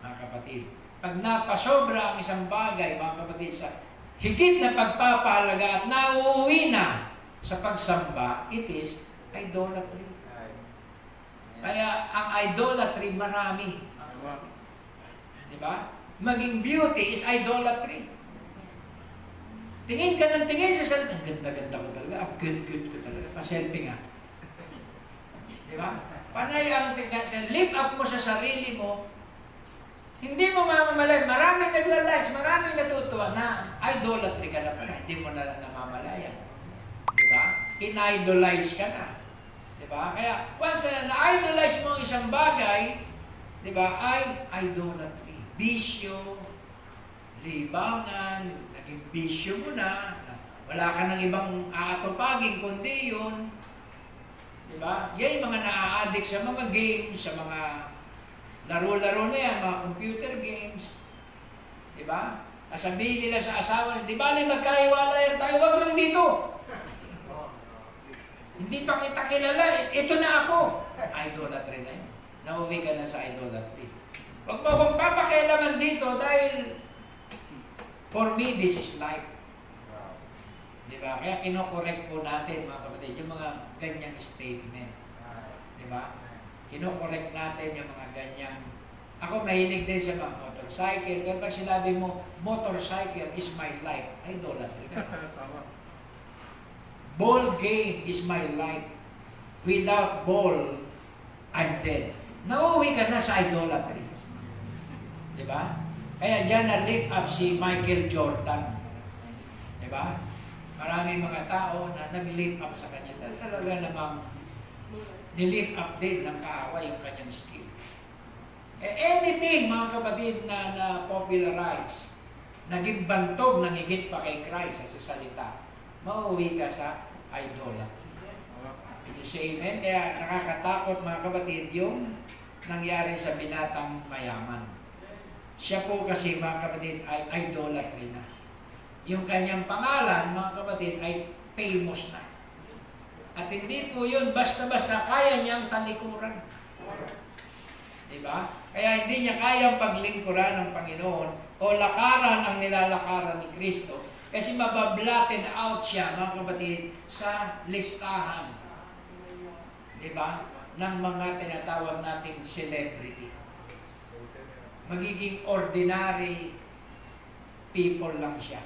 mga kapatid. Pag napasobra ang isang bagay, mga kapatid, sa higit na pagpapahalaga at nauuwi na sa pagsamba, it is idolatry. Kaya ang idolatry marami. Di ba? Maging beauty is idolatry. Tingin ka ng tingin sa salita. Ang ganda-ganda ko talaga. Ang good-good ko talaga. Pa-selfie nga. Di ba? Panay ang lift up mo sa sarili mo, hindi mo mamamalay. Maraming nagla-likes, maraming natutuwa na idolatry ka na pala. Hindi mo na namamalayan. Di ba? In-idolize ka na. Diba? Kaya, once na-idolize mo isang bagay, diba, ay idolatry. Bisyo, libangan, naging bisyo mo na, wala ka ng ibang aatupagin, kundi yun. Diba? Yan yung mga na-addict sa mga games, sa mga laro-laro na yan, mga computer games. Diba? Sabihin nila sa asawa, di ba magkaiwala tayo, wag lang dito. Hindi pa kita kilala, ito na ako. Idolatry na yun. Nauwi ka na sa idolatry. Huwag mo akong papakialaman dito dahil for me, this is life. Diba? Kaya kinokorek po natin, mga kapatid, yung mga ganyang statement. Diba? Kinokorek natin yung mga ganyang... Ako mahilig din sa mga motorcycle. Pero pag sinabi mo, motorcycle is my life, idolatry ka. Ball game is my life. Without ball, I'm dead. Nauwi ka na sa idolatry. Diba? Kaya dyan na-lift up si Michael Jordan. Diba? Maraming mga tao na nag-lift up sa kanya. Talaga namang nilift up din ng kaaway yung kanyang skill. Anything, mga kapatid, na popularize, naging bantog, nangigit pa kay Christ sa salita, mauwi ka sa idolatry. Can you say amen? Kaya nakakatakot, mga kapatid, yung nangyari sa binatang mayaman. Siya po kasi, mga kapatid, ay idolatry na. Yung kanyang pangalan, mga kapatid, ay famous na. At hindi po yun basta-basta kaya niyang talikuran. Diba? Kaya hindi niya kayang paglingkuran ng Panginoon o lakaran ang nilalakaran ni Kristo. Kasi mabablated out siya, mga kapatid, sa listahan. Diba? Ng mga tinatawag nating celebrity. Magiging ordinary people lang siya.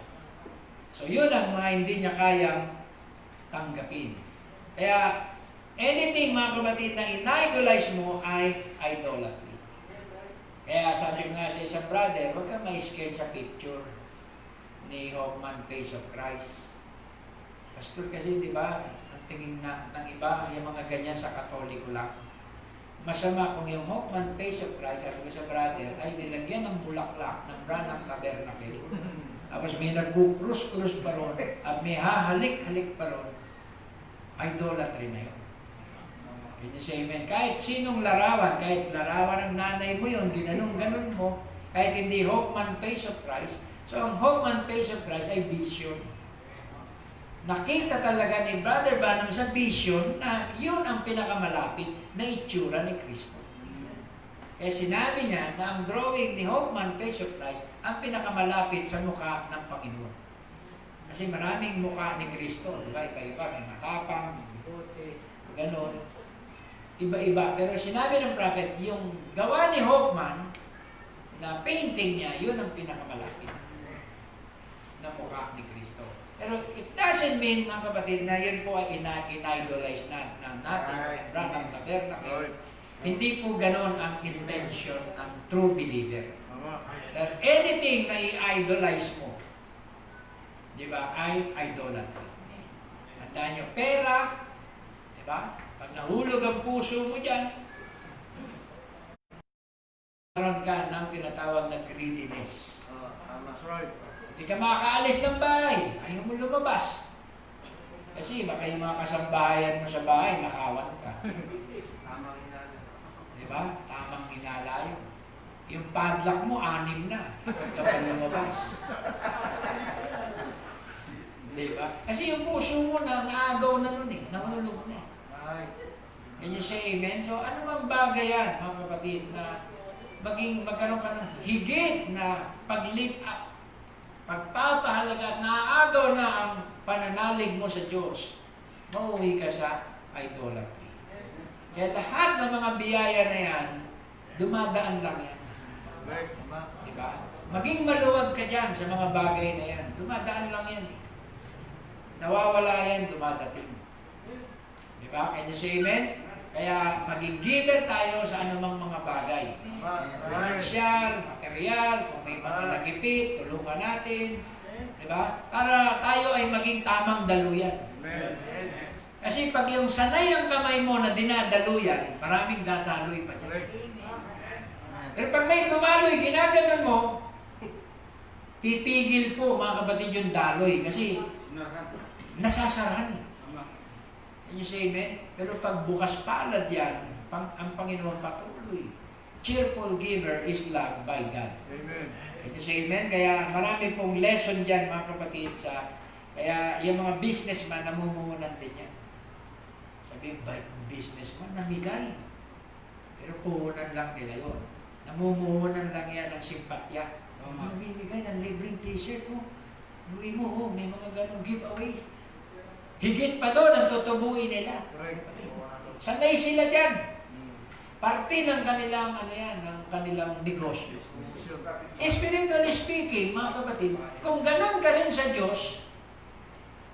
So yun ang mga hindi niya kayang tanggapin. Kaya anything, mga kapatid, na in-idolize mo ay idolatry. Kaya sabi nga sa isang brother, huwag ka ma-scared sa picture ni Hoffman Face of Christ. Pastor kasi, di ba, ang tingin na ng iba, yung mga ganyan sa Katoliko lang. Masama kung yung Hoffman Face of Christ, sabi ko sa brother, ay nilagyan ng bulaklak ng Branham Tabernacle. Tapos may nagkukrus-krus pa ron at may hahalik-halik pa ron. Idolatry na yun. Can you say amen? Kahit sinong larawan, kahit larawan ng nanay mo yun, ginanong-ganon mo, kahit hindi Hoffman Face of Christ. So ang Hoffman Face of Christ ay vision. nakita talaga ni Brother Branham sa vision na yun ang pinakamalapit na itsura ni Kristo. Kaya sinabi niya na ang drawing ni Hoffman Face of Christ ang pinakamalapit sa mukha ng Panginoon. Kasi maraming mukha ni Kristo, di ba? Iba-iba, may matapang, may bigote, gano'n. Iba-iba. Pero sinabi ng prophet, yung gawa ni Hoffman na painting niya, yun ang pinakamalapit na mukha ni Kristo. Pero it doesn't mean, mga kapatid, na yun po ay in-idolize na natin, Branham Tabernacle. Hindi po ganon ang intention ng true believer. That anything na i-idolize mo, di ba, ay idolatry. Tandaan nyo, pera, di ba? Pag nahulog ang puso mo dyan, karoon ka ng tinatawag na greediness. That's right. Hindi ka makakaalis ng bahay. Ayaw mo lumabas. Kasi baka yung mga kasambahayan mo sa bahay, nakawan ka. Diba? Tamang hinala yun. Yung padlock mo, 6 na. Huwag ka pa lumabas. Diba? Kasi yung puso mo na naagaw na nun eh. Nahulog na. Can you say amen? So ano mang bagay yan, mga kapatid, na magkaroon ka ng higit na pag-lift up, pagpapahalaga, naagaw na ang pananalig mo sa Diyos, mauwi ka sa idolatry. Kaya lahat ng mga biyaya na yan, dumadaan lang yan. Diba? Maging maluwag ka dyan sa mga bagay na yan. Dumadaan lang yan. Nawawala yan, dumadating. Diba? Can you say amen? Kaya maging giver tayo sa anumang mga bagay. Financial, material, kung may mga nagipit, tulungan natin. Diba? Para tayo ay maging tamang daluyan. Kasi pag yung sanay ang kamay mo na dinadaluyan, maraming dadaloy pa dyan. Pero pag may dumaloy, ginaganon mo, pipigil po mga kapatid yung daloy. Kasi nasasarahan. Can you say amen? Pero pag bukas palad yan, ang Panginoon patuloy. Cheerful giver is loved by God. Amen. Can you say amen? Kaya marami pong lesson dyan mga kapatid kaya yung mga businessman, namumuhunan din yan. Sabi, bait ng businessman, namigay. Pero puhunan lang nila yun. Namumuhunan lang yan ng simpatya. Namimigay ng libreng t-shirt mo. Luwi mo, may mga ganong giveaways. Higit pa doon ang tutubuin nila. Sanay sila dyan. Parte ng kanilang, ng kanilang negosyo. Spiritually speaking, mga kapatid, kung ganun ka rin sa Diyos,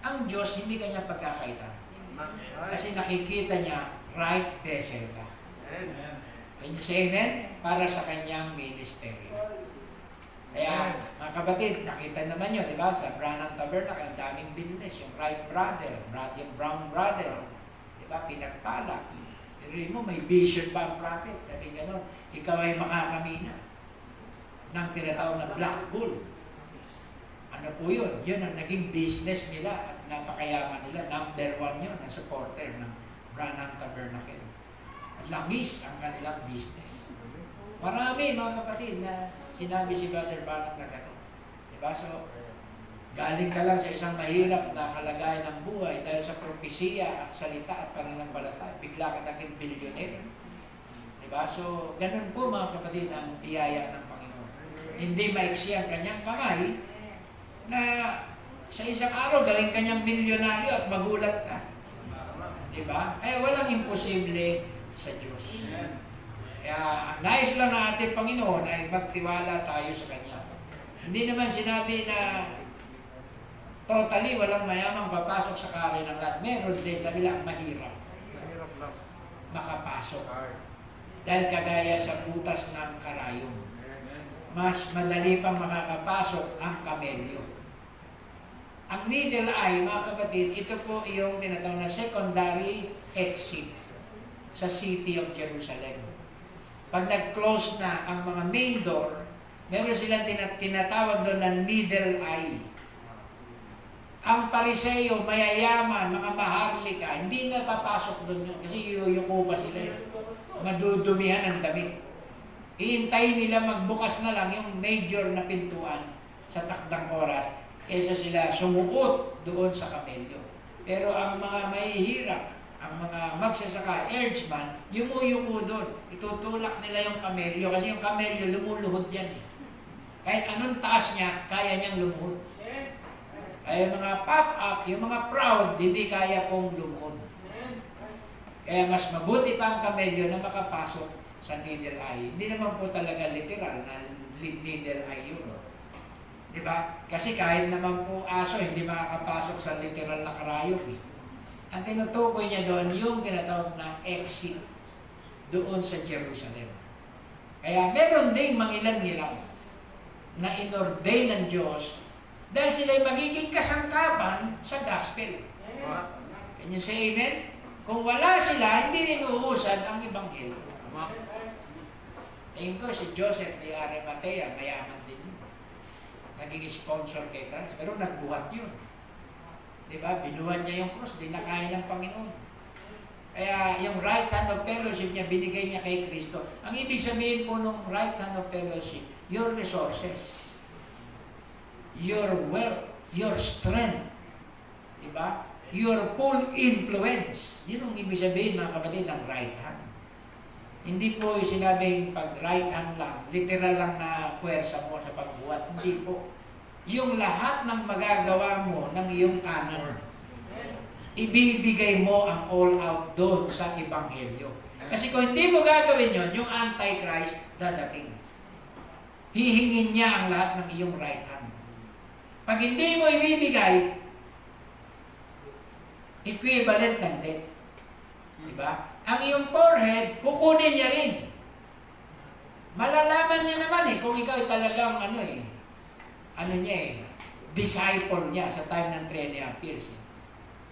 ang Diyos hindi kanya pagkakaitan. Kasi nakikita niya, right vessel ka. Can you say amen? Para sa kanyang ministry. Kaya, mga kapatid, nakita naman nyo, di ba? Sa Branham Tabernacle, ang daming business. Yung Wright brother, yung Brown brother, di ba? Pinagpala. Pero mo, may vision pa ang prophet. Sabi gano'n, ikaw ay makakamina ng tinatawag na Black Bull. Ano po yun? Yun ang naging business nila at napakayaman nila. Number 1 yun na supporter ng Branham Tabernacle. At langis ang kanilang business. Marami mga kapatid na sinabi si Brother Branham na gano'n. Diba? So, galing ka lang sa isang mahirap na kalagayan ng buhay dahil sa propesiya at salita at pananampalataya. Bigla ka naging billionaire. Diba? So, ganun po mga kapatid ang biyaya ng Panginoon. Hindi maiksi ang kanyang kamay na sa isang araw gawin kanyang milyonaryo at magulat ka. Diba? Kaya walang imposible sa Diyos. Kaya ang nais lang ng ating Panginoon ay magtiwala tayo sa Kanya. Hindi naman sinabi na totally walang mayamang papasok sa kari ng lahat. Meron din, sabi lang, mahirap makapasok. Dahil kagaya sa butas ng karayom. Mas madali pang makakapasok ang kamelyo. Ang needle eye, mga kapatid, ito po yung tinatawag na secondary exit sa city of Jerusalem. Pag nag-close na ang mga main door, meron silang tinatawag doon na needle eye. Ang Pariseo, mayayaman, mga maharlika, hindi na papasok doon yun kasi yuyuko pa sila. Madudumihan ang damit. Iintayin nila magbukas na lang yung major na pintuan sa takdang oras. kaysa sila sumuot doon sa kamelyo. Pero ang mga mahihirap, ang mga magsasaka, herdsman, yumuyuko doon. Itutulak nila yung kamelyo kasi yung kamelyo lumuluhod yan eh. Kahit anong taas niya, kaya niyang lumuhod. Kaya yung mga pop-up, yung mga proud, hindi kaya pong lumuhod. Kaya mas mabuti pa ang kamelyo na makapasok sa needle eye. Hindi naman po talaga literal na needle eye yun. Diba? Kasi kahit naman po aso, hindi makakapasok sa literal na karayom eh. Ang tinutukoy niya doon, yung tinatawag na exit doon sa Jerusalem. Kaya meron ding mangilan-ngilan na inordain ng Diyos dahil sila'y magiging kasangkapan sa gospel. Can you say amen? Kung wala sila, hindi rin uusad ang Ebanghelyo. Tingin ko si Joseph de Arimatea, mayaman din yun. Naging sponsor kay Christ, pero nagbuhat yun. Diba? Binuhat niya yung cross, di na kaya ng Panginoon. Kaya yung right hand of fellowship niya, binigay niya kay Kristo. Ang ibig sabihin po ng right hand of fellowship, your resources, your wealth, your strength, diba? Your full influence. Yun ang ibig sabihin, mga kapatid, ng right hand. Hindi po yung sinabing pag right hand lang, literal lang na puwersa mo sa pagbuhat. Hindi po. Yung lahat ng magagawa mo ng iyong kanan, ibibigay mo ang all out doon sa Ebanghelyo. Kasi kung hindi mo gagawin yon, yung Antichrist dadating. Hihingin niya ang lahat ng iyong right hand. Pag hindi mo ibibigay, equivalent ng debt. Diba? Ang iyong forehead, kukunin niya rin. Malalaman niya naman kung ikaw ay talagang disciple niya sa time ng Trinity appears.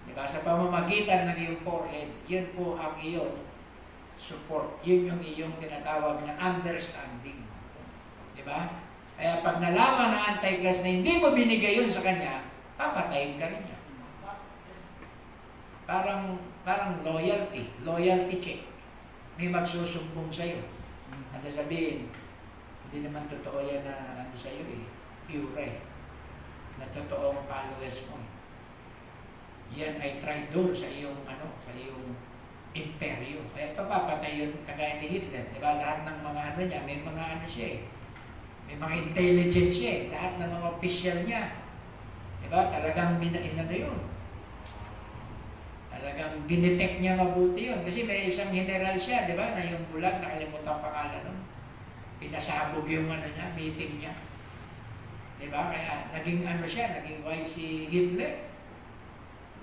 Diba? Sa pamamagitan ng iyong forehead, yun po ang iyong support. Yun yung iyong tinatawag na understanding. Diba? Kaya pag nalaman ng Antichrist na hindi mo binigay yun sa kanya, papatayin ka rin niya. Parang loyalty check. May magsusumbong sa'yo. At sasabihin, hindi naman totoo yan na sa'yo pure na totoong followers mo. Yan ay traitor sa iyong sa iyong imperyo. Kaya papapatay yun kagaya ni Hitler. Diba? Lahat ng mga niya, may mga siya may mga intelligence siya lahat ng mga official niya. Diba? Talagang yun. Talagang dinetect niya mabuti yun. Kasi may isang general siya, di ba, na yung bulag, nakalimutan ang pangalan nun. Pinasabog yung meeting niya. Di ba? Kaya naging naging wise si Hitler.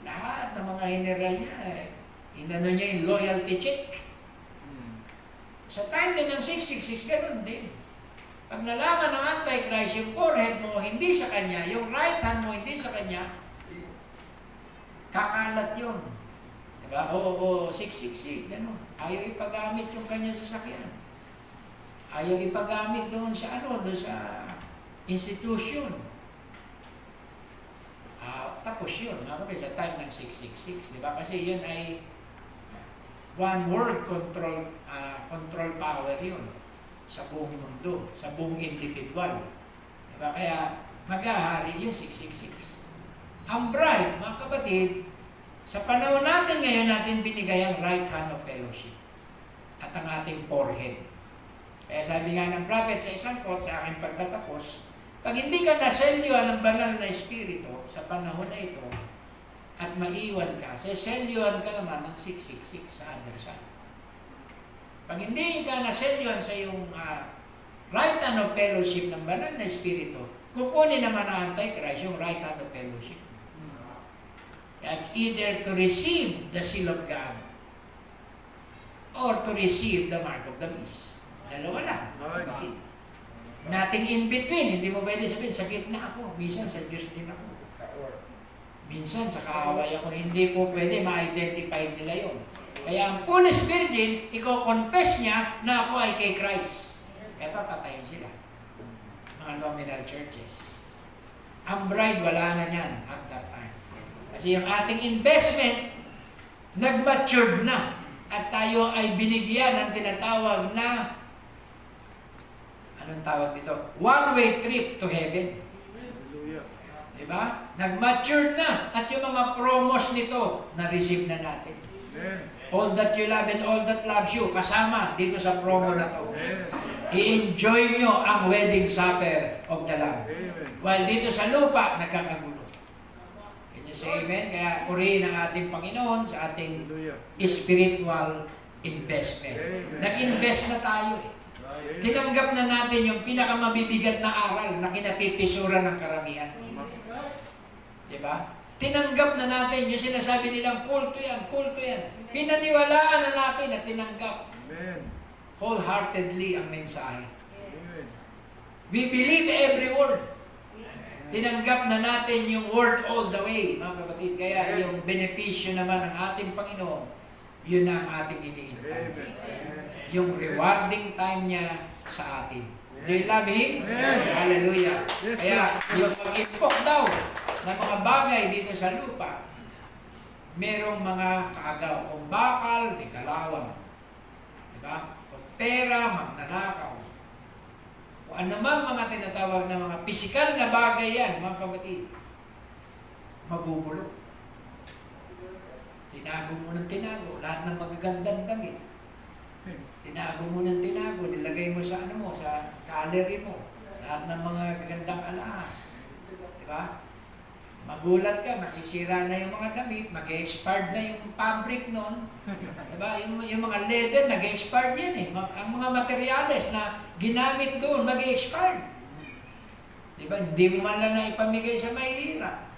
Lahat ng mga general niya, niya yung loyalty check. Sa time din ng 666, ganun din. Pag nalaman ng Antichrist, yung forehead mo hindi sa kanya, yung right hand mo hindi sa kanya, kakalat yun. Diba? 666, gano'n. Ayaw ipagamit yung kanya sasakyan. Ayaw ipagamit doon sa doon sa institution. Tapos yun, sa time ng 666, diba? Kasi yun ay one world control power yun sa buong mundo, sa buong individual. Diba? Kaya maghahari yung 666. Ang bride, mga kapatid, sa panahon natin ngayon natin binigay ang right hand of fellowship at ang ating forehead. Kaya sabi nga ng prophet sa isang quote sa aking pagtatapos, pag hindi ka naselyuhan ng banal na espiritu sa panahon na ito at maiwan ka, selyuhan ka naman ng 666 sa other side. Pag hindi ka naselyuhan sa iyong right hand of fellowship ng banal na espiritu, kukunin naman ang Antichrist yung right hand of fellowship. That's either to receive the seal of God or to receive the mark of the beast. Dalawa lang. Nothing in between. Hindi mo pwede sabihin, sa gitna ako. Minsan sa Diyos din ako. Minsan sa kaaway ako. Hindi po pwede ma-identify nila yun. Kaya ang foolish virgin, i-confess niya na ako ay kay Christ. Kaya papatayin sila. Mga nominal churches. Ang bride, wala na niyan at that time. Kasi yung ating investment, nag-matured na. At tayo ay binigyan ng tinatawag na, anong tawag dito? One-way trip to heaven. Diba? Nag-mature na. At yung mga promos nito, na-receive na natin. All that you love and all that loves you, kasama dito sa promo na to. I-enjoy nyo ang wedding supper of the Lamb. While dito sa lupa, nagkakagulo. Can you say amen? Kaya purihin ang ating Panginoon sa ating spiritual investment. Nag-invest na tayo eh. Tinanggap na natin yung pinakamabibigat na aral na kinapipisuran ng karamihan. Diba? Tinanggap na natin yung sinasabi nilang kulto yan, kulto yan. Pinaniwalaan na natin at tinanggap wholeheartedly ang mensahe. We believe every word. Tinanggap na natin yung word all the way, mga kapatid. Kaya yung benepisyo naman ng ating Panginoon, yun ang ating iniintay. Yung rewarding time niya sa atin. Do you love Him? Hallelujah. Kaya yung pag-impok daw ng mga bagay dito sa lupa, merong mga kaagaw. Kung bakal, may kalawang. Diba? Kung pera, magnanakaw. Kung anumang mga tinatawag na mga pisikal na bagay yan, mga kapatid, magugulo. Tinago mo ng tinago, lahat ng magagandang damit. Tinago mo ng tinago, nilagay mo sa sa gallery mo, lahat ng mga gagandang alahas. Diba? Magulat ka, masisira na yung mga damit, mag-expired na yung fabric nun. Diba? Yung mga leather, nag-expired yan eh. Ang mga materyales na ginamit doon, mag-expired. Diba? Hindi mo man lang na ipamigay sa mahihirap.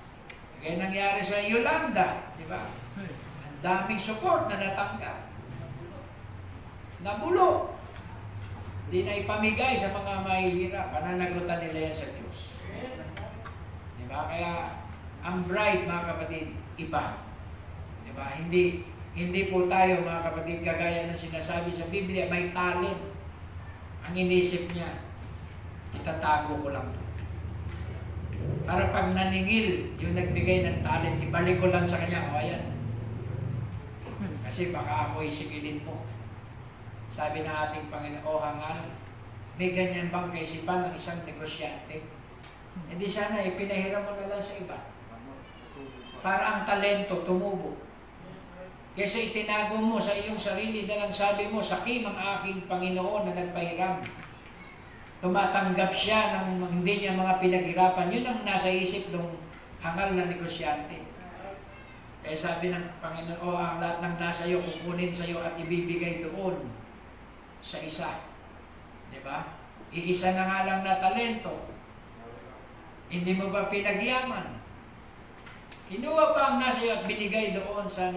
Kaya nangyari sa Yolanda. Diba? Ang daming support na natanggap. Nabulo. Hindi na ipamigay sa mga mahihirap. Pananagutan nila yan sa Diyos. Diba? Kaya ang bride, mga kapatid, iba. Diba? Hindi po tayo, mga kapatid, kagaya ng sinasabi sa Biblia, may talent. Ang inisip niya, itatago ko lang to. Para pag naningil, yung nagbigay ng talent, ibalik ko lang sa kanya, o ayan. Kasi baka ako'y sigilin mo. Sabi ng ating Panginoon, hangal, may ganyan bang kaisipan ng isang negosyante? Hindi sana, pinahiram mo na lang sa iba. Para ang talento tumubo. Kesa itinago mo sa iyong sarili dahil sabi mo, sakim ang aking Panginoon na nagpahiram. Tumatanggap siya ng hindi niya mga pinaghirapan. Yun ang nasa isip ng hangal na negosyante. Kaya sabi ng Panginoon, ang lahat ng nasa iyo, kukunin sa iyo at ibibigay doon sa isa. Diba? Iisa na nga lang na talento. Hindi mo ba pinagyaman? Kinuha pa ang nasa iyo at binigay doon sa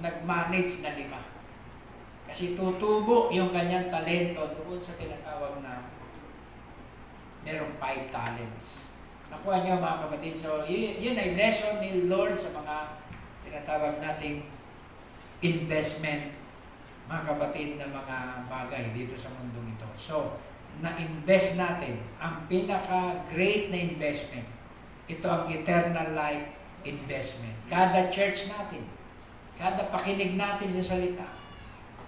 nag-manage na 5. Kasi tutubo yung kanyang talento doon sa tinatawag na merong 5 talents. Nakuha niyo mga kapatid. So, yun ay lesson ni Lord sa mga tinatawag nating investment, mga kapatid, na mga bagay dito sa mundong ito. So, na-invest natin ang pinaka-great na investment. Ito ang eternal life investment. Kada church natin, kada pakinig natin sa salita,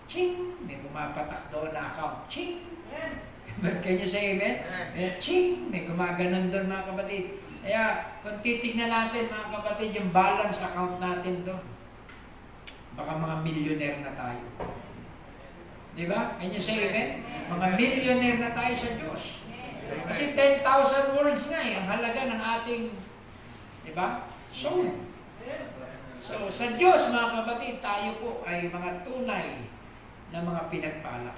ching! May pumapatak doon na account. Ching! Can you say amen? Ching! May gumaganon doon, mga kapatid. Kaya, kung titignan natin, mga kapatid, yung balance account natin doon, baka mga millionaire na tayo. Diba? Can you say amen? Mga millionaire na tayo sa Diyos. Kasi 10,000 words nga ang halaga ng ating, diba? Soul. So, sa Diyos, mga kapatid, tayo po ay mga tunay na mga pinagpala.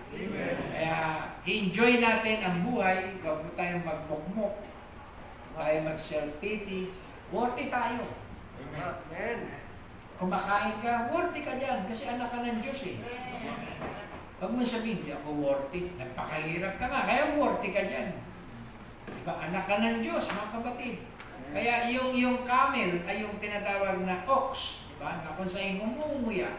Kaya, enjoy natin ang buhay, huwag po tayong magmukmuk, tayo mag-self-pity, worthy tayo. Amen. Kumakain ka, worthy ka dyan, kasi anak ka ng Diyos eh. Huwag mo sabihin, hindi ako worthy, nagpakahirap ka nga, kaya worthy ka dyan. Diba? Anak ka ng Diyos, mga kapatid. Kaya yung camel ay yung tinatawag na ox, diba? Na kung sa'yo umumuya,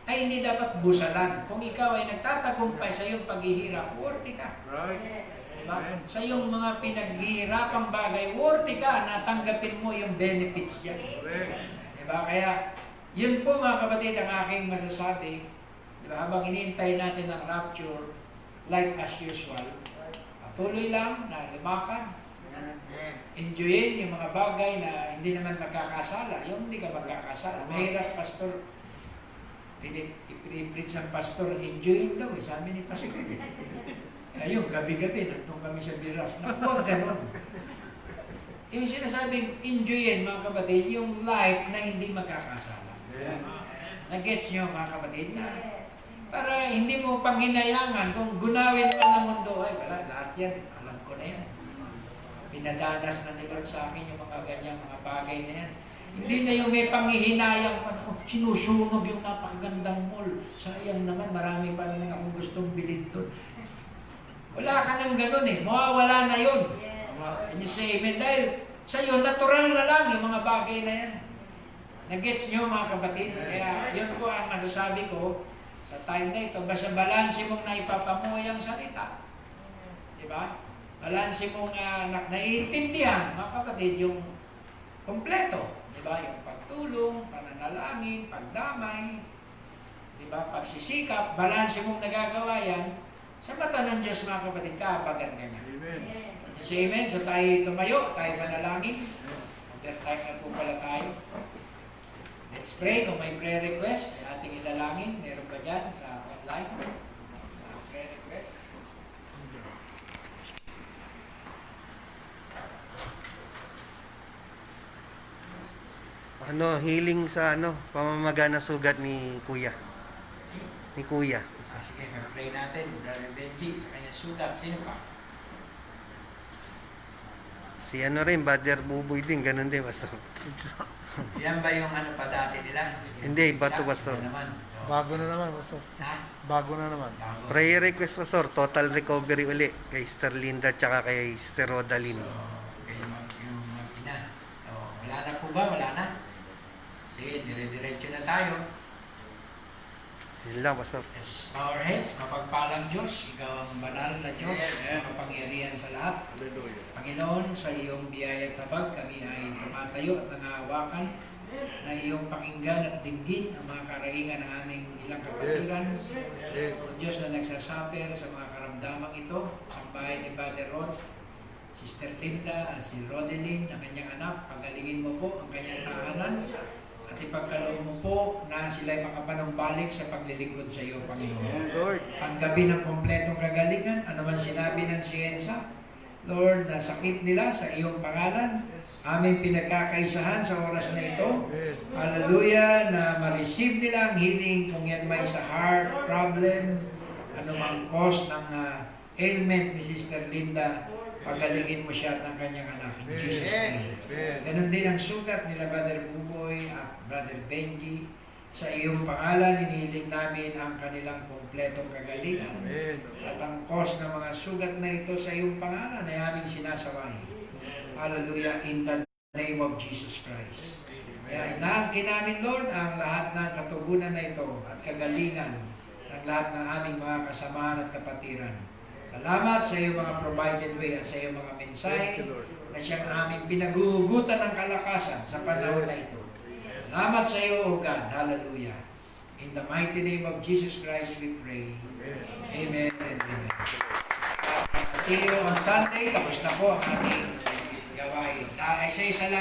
ay hindi dapat busalan. Kung ikaw ay nagtatagumpay sa iyong paghihirap, worthy ka. Right. Diba? Sa iyong mga pinaghihirapang bagay, worthy ka na tanggapin mo yung benefits dyan. Diba? Kaya, yun po mga kapatid ang aking masasabi. Diba? Habang inintay natin ang rapture, life as usual, patuloy lang na lumakad, Enjoyin yung mga bagay na hindi naman magkakasala. Yung hindi ka magkakasala. Mahirap, pastor. I-preach ng pastor, enjoyin daw eh. Sabi ni pastor. Ayun, gabi-gabi, nagtong kami sa Biras. Naku, huwag ganun. Yung sinasabing enjoyin, mga kapatid, yung life na hindi magkakasala. Nag-gets nyo, mga kapatid, na para hindi mo panghinayangan kung gunawin mo ng mundo. Ay, wala, lahat yan. Alam ko na yan. Pinadanas na nila sa akin yung mga ganyang mga bagay na yan. Hindi na yung may panghihinayang pa, sinusunog yung napakagandang mall. Sayang naman, marami pa naman akong gustong bilhin doon. Wala ka nang ganun eh. Mawawala na yun. And you say amen. Dahil sa'yo, natural na lang yung mga bagay na yan. Nag-gets nyo mga kapatid? Kaya yun po ang masasabi ko sa time na ito. Basta balanse mong naipapamuhay ang salita. Diba? Balanse mong naiintindihan, mga kapatid, yung kompleto. Diba? Yung pagtulong, pananalangin, pagdamay, diba? Pagsisikap, balanse mong nagagawa yan. Sa mata ng Diyos, mga kapatid, kaabagan ka nga. Amen. Say amen. So tayo tumayo, tayo manalangin. Overtime na po pala tayo. Let's pray. Kung may prayer request, ay ating idalangin. Meron ba dyan sa online? Prayer request. Healing sa pamamaga na sugat ni Kuya. Ni Kuya. Sige, pray natin. Brother Benji, sa kanyang sugat. Sino pa? Si rin, Brother Buboy din, ganun din, Pastor. Yan ba yung pa dati nila? Hindi, iba to, Pastor. Bago na naman, Pastor. Ha? Bago na naman. Prayer request, Pastor, total recovery uli kay Sister Linda tsaka kay Sister Rodalyn. Okay, yung mag-ina. Wala na po ba? Wala na? Sige, dire-diretso na tayo. Yun lang, Pastor. Let's bow our heads. Mapagpalang Diyos, Ikaw ang banal na Diyos, mapangyarihan sa lahat. Hallelujah. Panginoon, sa iyong biyaya at tabag, kami ay tumatayo at nangahawakan na iyong pakinggan at dinggin ang mga karaingan ng aming ilang kapatiran. O Diyos na nagsasaper sa mga karamdamang ito, sa bahay ni Brother Rod, Sister Linda at si Rodelyn, ang kanyang anak, pagalingin mo po ang kanyang tahanan at ipagkaloob mo po na sila'y makapanumbalik sa paglilingkod sa iyo, Panginoon. Lord. Panggabi ng kompletong kagalingan, ano man sinabi ng siyensa, Lord, na sakit nila sa iyong pangalan, aming pinagkakaisahan sa oras na ito. Hallelujah, na ma-receive nila ang healing kung yan may sa heart problem, anumang cause ng ailment ni Sister Linda, pagalingin mo siya at ng kanyang anak. In Jesus' name. Ganon din ang sugat nila Brother Buboy at Brother Benji. Sa iyong pangalan, inihiling namin ang kanilang kompletong kagalingan. At ang cause ng mga sugat na ito sa iyong pangalan ay aming sinasawahin. Hallelujah, in the name of Jesus Christ. Kaya inaangkin namin, Lord, ang lahat ng katugunan na ito at kagalingan ng lahat ng aming mga kasamahan at kapatiran. Salamat sa iyong mga provided way at sa iyong mga mensahe na siyang aming pinaguhugutan ng kalakasan sa panahon na ito. Salamat sa iyo, O God. Hallelujah. In the mighty name of Jesus Christ we pray. Amen and amen. See you on Sunday. Tapos na po ang ating gawain. Ay, say salamat.